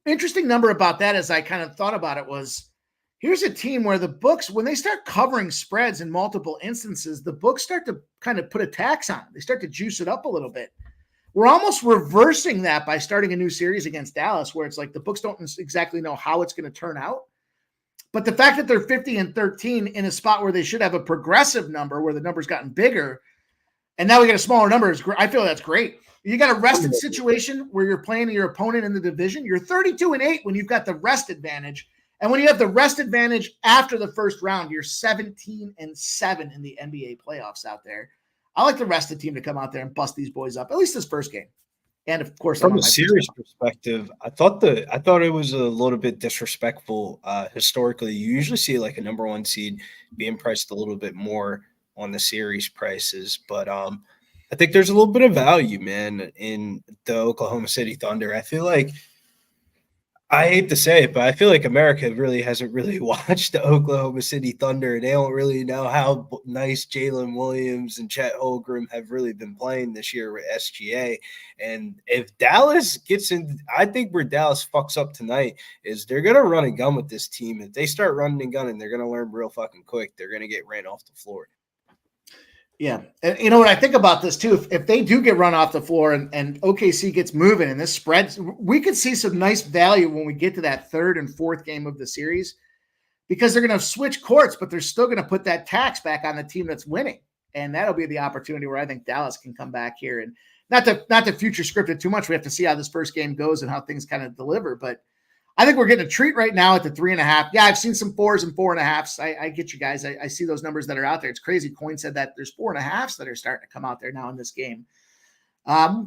interesting number about that as I kind of thought about it was, here's a team where the books, when they start covering spreads in multiple instances, the books start to kind of put a tax on it. They start to juice it up a little bit. We're almost reversing that by starting a new series against Dallas, where it's like the books don't exactly know how it's going to turn out. But the fact that they're 50-13 in a spot where they should have a progressive number, where the number's gotten bigger, and now we get a smaller number, I feel that's great. You got a rested situation where you're playing your opponent in the division. You're 32-8 when you've got the rest advantage. And when you have the rest advantage after the first round, you're 17-7 in the NBA playoffs out there. I like the rested team to come out there and bust these boys up, at least this first game. And of course, from a series perspective, I thought it was a little bit disrespectful. Historically, you usually see like a number one seed being priced a little bit more on the series prices, but I think there's a little bit of value, man, in the Oklahoma City Thunder. I feel like, I hate to say it, but I feel like America really hasn't really watched the Oklahoma City Thunder. They don't really know how nice Jalen Williams and Chet Holmgren have really been playing this year with SGA. And if Dallas gets in, I think where Dallas fucks up tonight is they're going to run and gun with this team. If they start running and gunning, they're going to learn real fucking quick. They're going to get ran off the floor. Yeah. And you know what I think about this too, if they do get run off the floor and OKC gets moving and this spreads, we could see some nice value when we get to that third and fourth game of the series because they're going to switch courts, but they're still going to put that tax back on the team that's winning. And that'll be the opportunity where I think Dallas can come back here and not to future script it too much. We have to see how this first game goes and how things kind of deliver, but I think we're getting a treat right now at the 3.5. Yeah, I've seen some 4s and 4.5s. I get you guys. I see those numbers that are out there. It's crazy. Coin said that there's 4.5s that are starting to come out there now in this game,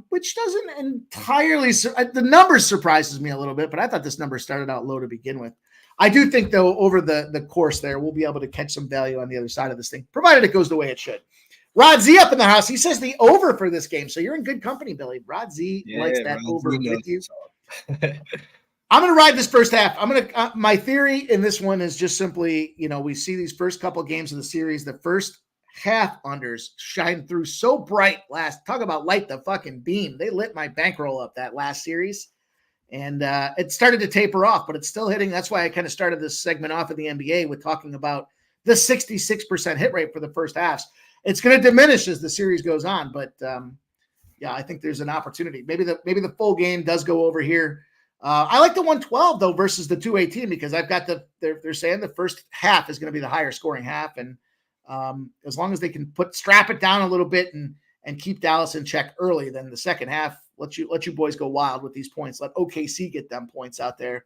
which doesn't entirely the number surprises me a little bit, but I thought this number started out low to begin with. I do think, though, over the course there, we'll be able to catch some value on the other side of this thing, provided it goes the way it should. Rod Z up in the house. He says the over for this game. So you're in good company, Billy. Rod Z likes that Rod over Z with you. I'm going to ride this first half. My theory in this one is just simply, we see these first couple games of the series, the first half unders shine through so bright talk about light the fucking beam. They lit my bankroll up that last series and it started to taper off, but it's still hitting. That's why I kind of started this segment off of the NBA with talking about the 66% hit rate for the first halves. It's going to diminish as the series goes on, but yeah, I think there's an opportunity. Maybe the full game does go over here. I like the 112 though versus the 218 because I've got they're saying the first half is going to be the higher scoring half, and as long as they can strap it down a little bit and keep Dallas in check early, then the second half let you boys go wild with these points. Let OKC get them points out there.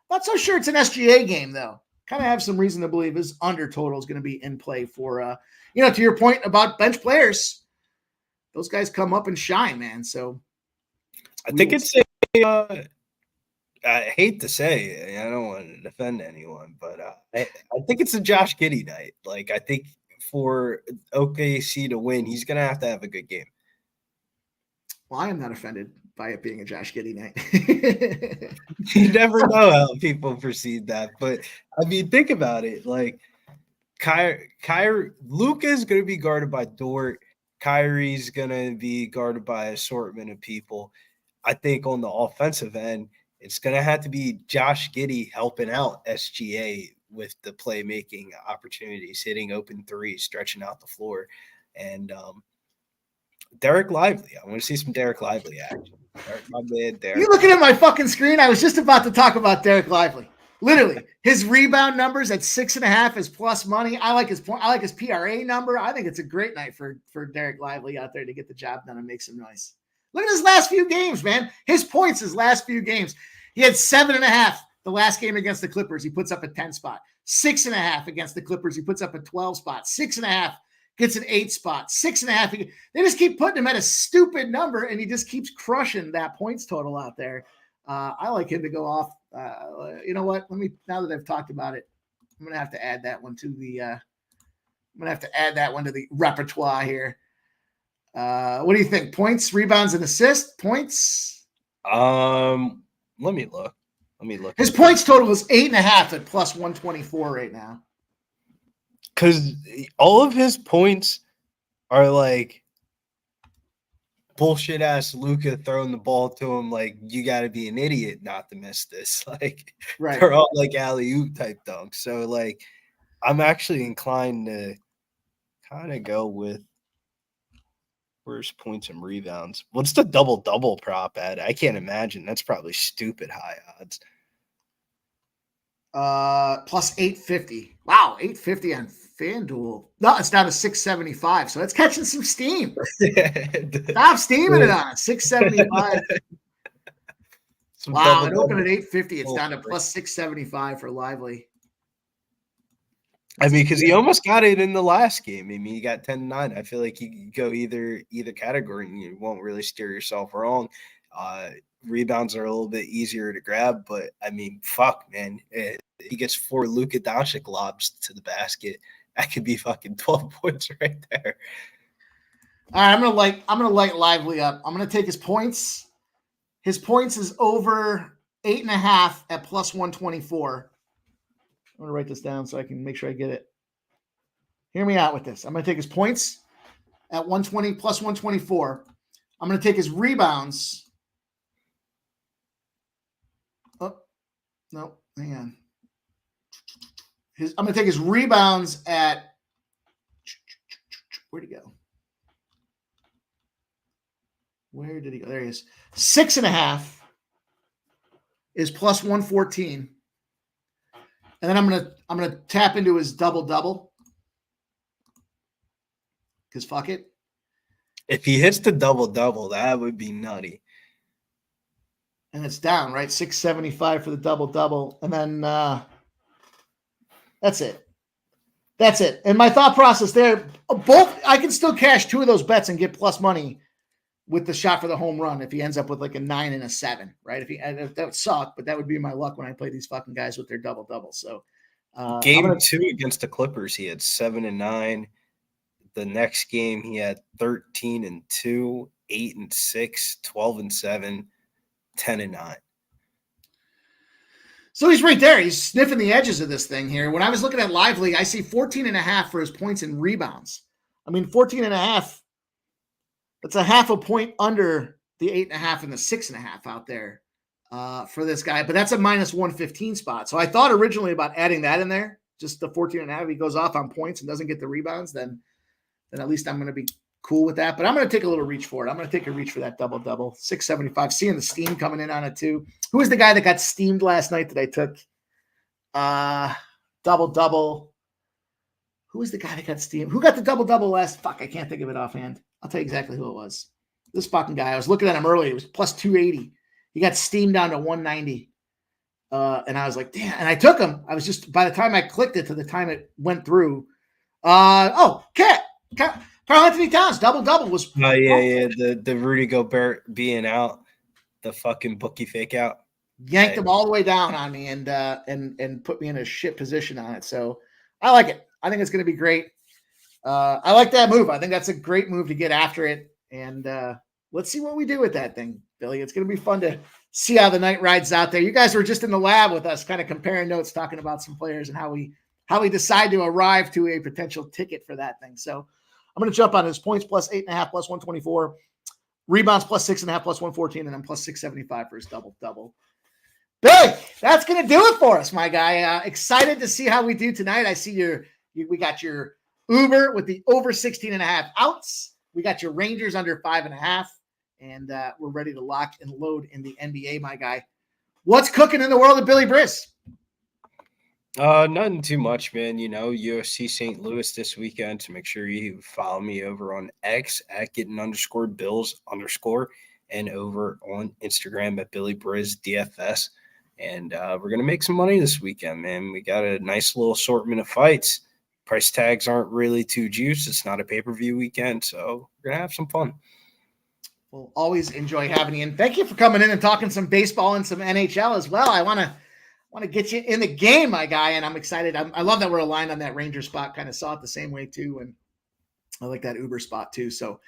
Not so sure it's an SGA game though. Kind of have some reason to believe his under total is going to be in play for to your point about bench players. Those guys come up and shine, man. So I think it's I hate to say it, I don't want to defend anyone, but I think it's a Josh Giddey night. Like, I think for OKC to win, he's going to have a good game. Well, I am not offended by it being a Josh Giddey night. You never know how people perceive that. But, I mean, think about it. Like, Luka is going to be guarded by Dort. Kyrie's going to be guarded by an assortment of people. I think on the offensive end, it's going to have to be Josh Giddey helping out SGA with the playmaking opportunities, hitting open threes, stretching out the floor. And Derek Lively. I want to see some Derek Lively action. You looking at my fucking screen? I was just about to talk about Derek Lively. Literally, his rebound numbers at 6.5 is plus money. I like his point. I like his PRA number. I think it's a great night for Derek Lively out there to get the job done and make some noise. Look at his last few games, man. His points, his last few games. He had 7.5 the last game against the Clippers. He puts up a 10 spot. 6.5 against the Clippers. He puts up a 12 spot. 6.5 gets an 8 spot. 6.5. They just keep putting him at a stupid number, and he just keeps crushing that points total out there. I like him to go off. You know what? Now that I've talked about it, I'm gonna have to add that one to the. Repertoire here. What do you think? Points, rebounds, and assists. Points. Let me look. His points total is 8.5 at plus 124 right now. Because all of his points are like bullshit ass Luka throwing the ball to him. Like, you got to be an idiot not to miss this. Like, right. They're all like alley-oop type dunks. So, like, I'm actually inclined to kind of go with worst points and rebounds. What's the double-double prop at? I can't imagine. That's probably stupid high odds. Plus 850. Wow, 850 on FanDuel. No, it's down to 675. So it's catching some steam. Stop steaming it on 675. Wow, it opened at 850. It's down to plus 675 for Lively. I mean, because he almost got it in the last game. I mean, he got 10-9. I feel like you could go either category and you won't really steer yourself wrong. Rebounds are a little bit easier to grab, but I mean, fuck, man. He gets 4 Luka Doncic lobs to the basket. That could be fucking 12 points right there. All right, I'm gonna light Lively up. I'm gonna take his points. His points is over 8.5 at plus 124. I'm gonna write this down so I can make sure I get it. Hear me out with this. I'm gonna take his points at 120 plus 124. I'm gonna take his rebounds. Oh, no, hang on. I'm going to take his rebounds at – where'd he go? Where did he go? There he is. 6.5 is plus 114. And then I'm gonna tap into his double-double. Because fuck it. If he hits the double-double, that would be nutty. And it's down, right? 675 for the double-double. And then that's it. That's it. And my thought process there, both I can still cash 2 of those bets and get plus money with the shot for the home run if he ends up with like a 9 and a 7, right? If that would suck, but that would be my luck when I play these fucking guys with their double-double. So game 2 against the Clippers, he had 7 and 9. The next game he had 13 and 2, 8 and 6, 12 and 7, 10 and 9. So he's right there. He's sniffing the edges of this thing here. When I was looking at Lively, I see 14.5 for his points and rebounds. I mean, 14.5, that's a half a point under the 8.5 and the 6.5 out there for this guy. But that's a minus 115 spot. So I thought originally about adding that in there, just the 14.5. If he goes off on points and doesn't get the rebounds, then at least I'm going to be cool with that. But I'm going to take a little reach for it. I'm going to take a reach for that double-double. 675. Seeing the steam coming in on it too. Who was the guy that got steamed last night that I took? Double-double. Who was the guy that got steamed? Who got the double-double last? Fuck, I can't think of it offhand. I'll tell you exactly who it was. This fucking guy. I was looking at him earlier. It was plus 280. He got steamed down to 190. And I was like, damn. And I took him. I was just, by the time I clicked it to the time it went through. Carl Anthony Towns, double-double was. Oh, yeah. The Rudy Gobert being out, the fucking bookie fake out. yanked them all the way down on me and put me in a shit position on it. So I like it. I think it's going to be great. I like that move. I think that's a great move to get after it. And let's see what we do with that thing, Billy. It's going to be fun to see how the night rides out there. You guys were just in the lab with us, kind of comparing notes, talking about some players and how we decide to arrive to a potential ticket for that thing. So I'm going to jump on his points plus 8.5 plus 124, rebounds plus 6.5 plus 114, and then plus 675 for his double. Billy, that's going to do it for us, my guy. Excited to see how we do tonight. I see we got your Uber with the over 16.5 outs. We got your Rangers under 5.5, and we're ready to lock and load in the NBA, my guy. What's cooking in the world of Billy Briss? Nothing too much, man. UFC St. Louis this weekend. So make sure you follow me over on X at getting_bills_ and over on Instagram at Billy Briz DFS. And we're going to make some money this weekend, man. We got a nice little assortment of fights. Price tags aren't really too juiced. It's not a pay-per-view weekend, so we're going to have some fun. We'll always enjoy having you. And thank you for coming in and talking some baseball and some NHL as well. I want to get you in the game, my guy, and I'm excited. I love that we're aligned on that Ranger spot. Kind of saw it the same way, too, and I like that Uber spot, too. So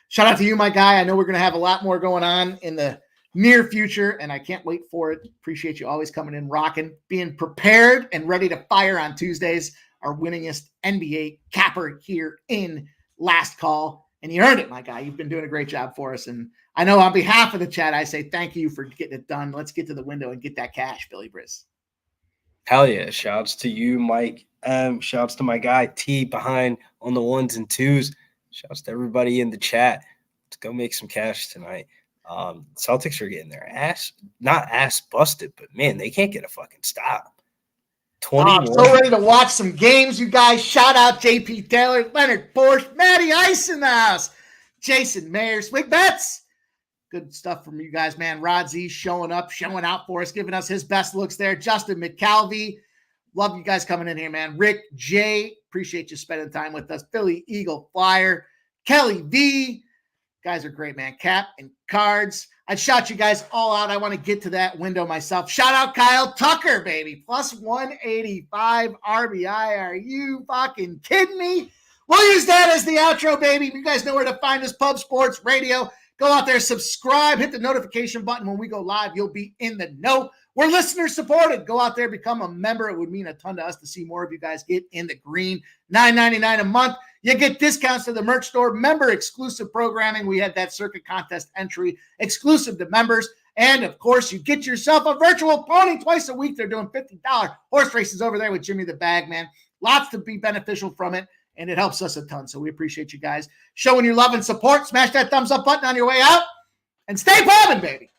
shout out to you, my guy. I know we're going to have a lot more going on in the near future, and I can't wait for it. Appreciate you always coming in, rocking, being prepared and ready to fire on Tuesdays, our winningest NBA capper here in Last Call. And you earned it, my guy. You've been doing a great job for us. And I know on behalf of the chat, I say thank you for getting it done. Let's get to the window and get that cash, Billy Briz. Hell yeah. Shouts to you, Mike. Shouts to my guy, T, behind on the 1s and 2s. Shouts to everybody in the chat. Let's go make some cash tonight. Celtics are getting their not ass busted, but man, they can't get a fucking stop. 21. I'm so ready to watch some games, you guys. Shout out JP Taylor, Leonard Porsche, Matty Ice in the house, Jason Mayer, Swig Bets. Good stuff from you guys, man. Rod Z showing up, showing out for us, giving us his best looks there. Justin McCalvey. Love you guys coming in here, man. Rick J. Appreciate you spending time with us. Philly Eagle Flyer. Kelly V. Guys are great, man. Cap and Cards. I'd shout you guys all out. I want to get to that window myself. Shout out Kyle Tucker, baby. Plus 185 RBI. Are you fucking kidding me? We'll use that as the outro, baby. You guys know where to find us, Pub Sports Radio. Go out there, subscribe, hit the notification button. When we go live, you'll be in the know. We're listener supported. Go out there, become a member. It would mean a ton to us to see more of you guys get in the green. $9.99 a month. You get discounts to the merch store, member exclusive programming. We had that circuit contest entry exclusive to members. And of course, you get yourself a virtual pony twice a week. They're doing $50 horse races over there with Jimmy the Bag, man. Lots to be beneficial from it. And it helps us a ton. So we appreciate you guys showing your love and support. Smash that thumbs up button on your way out. And stay popping, baby.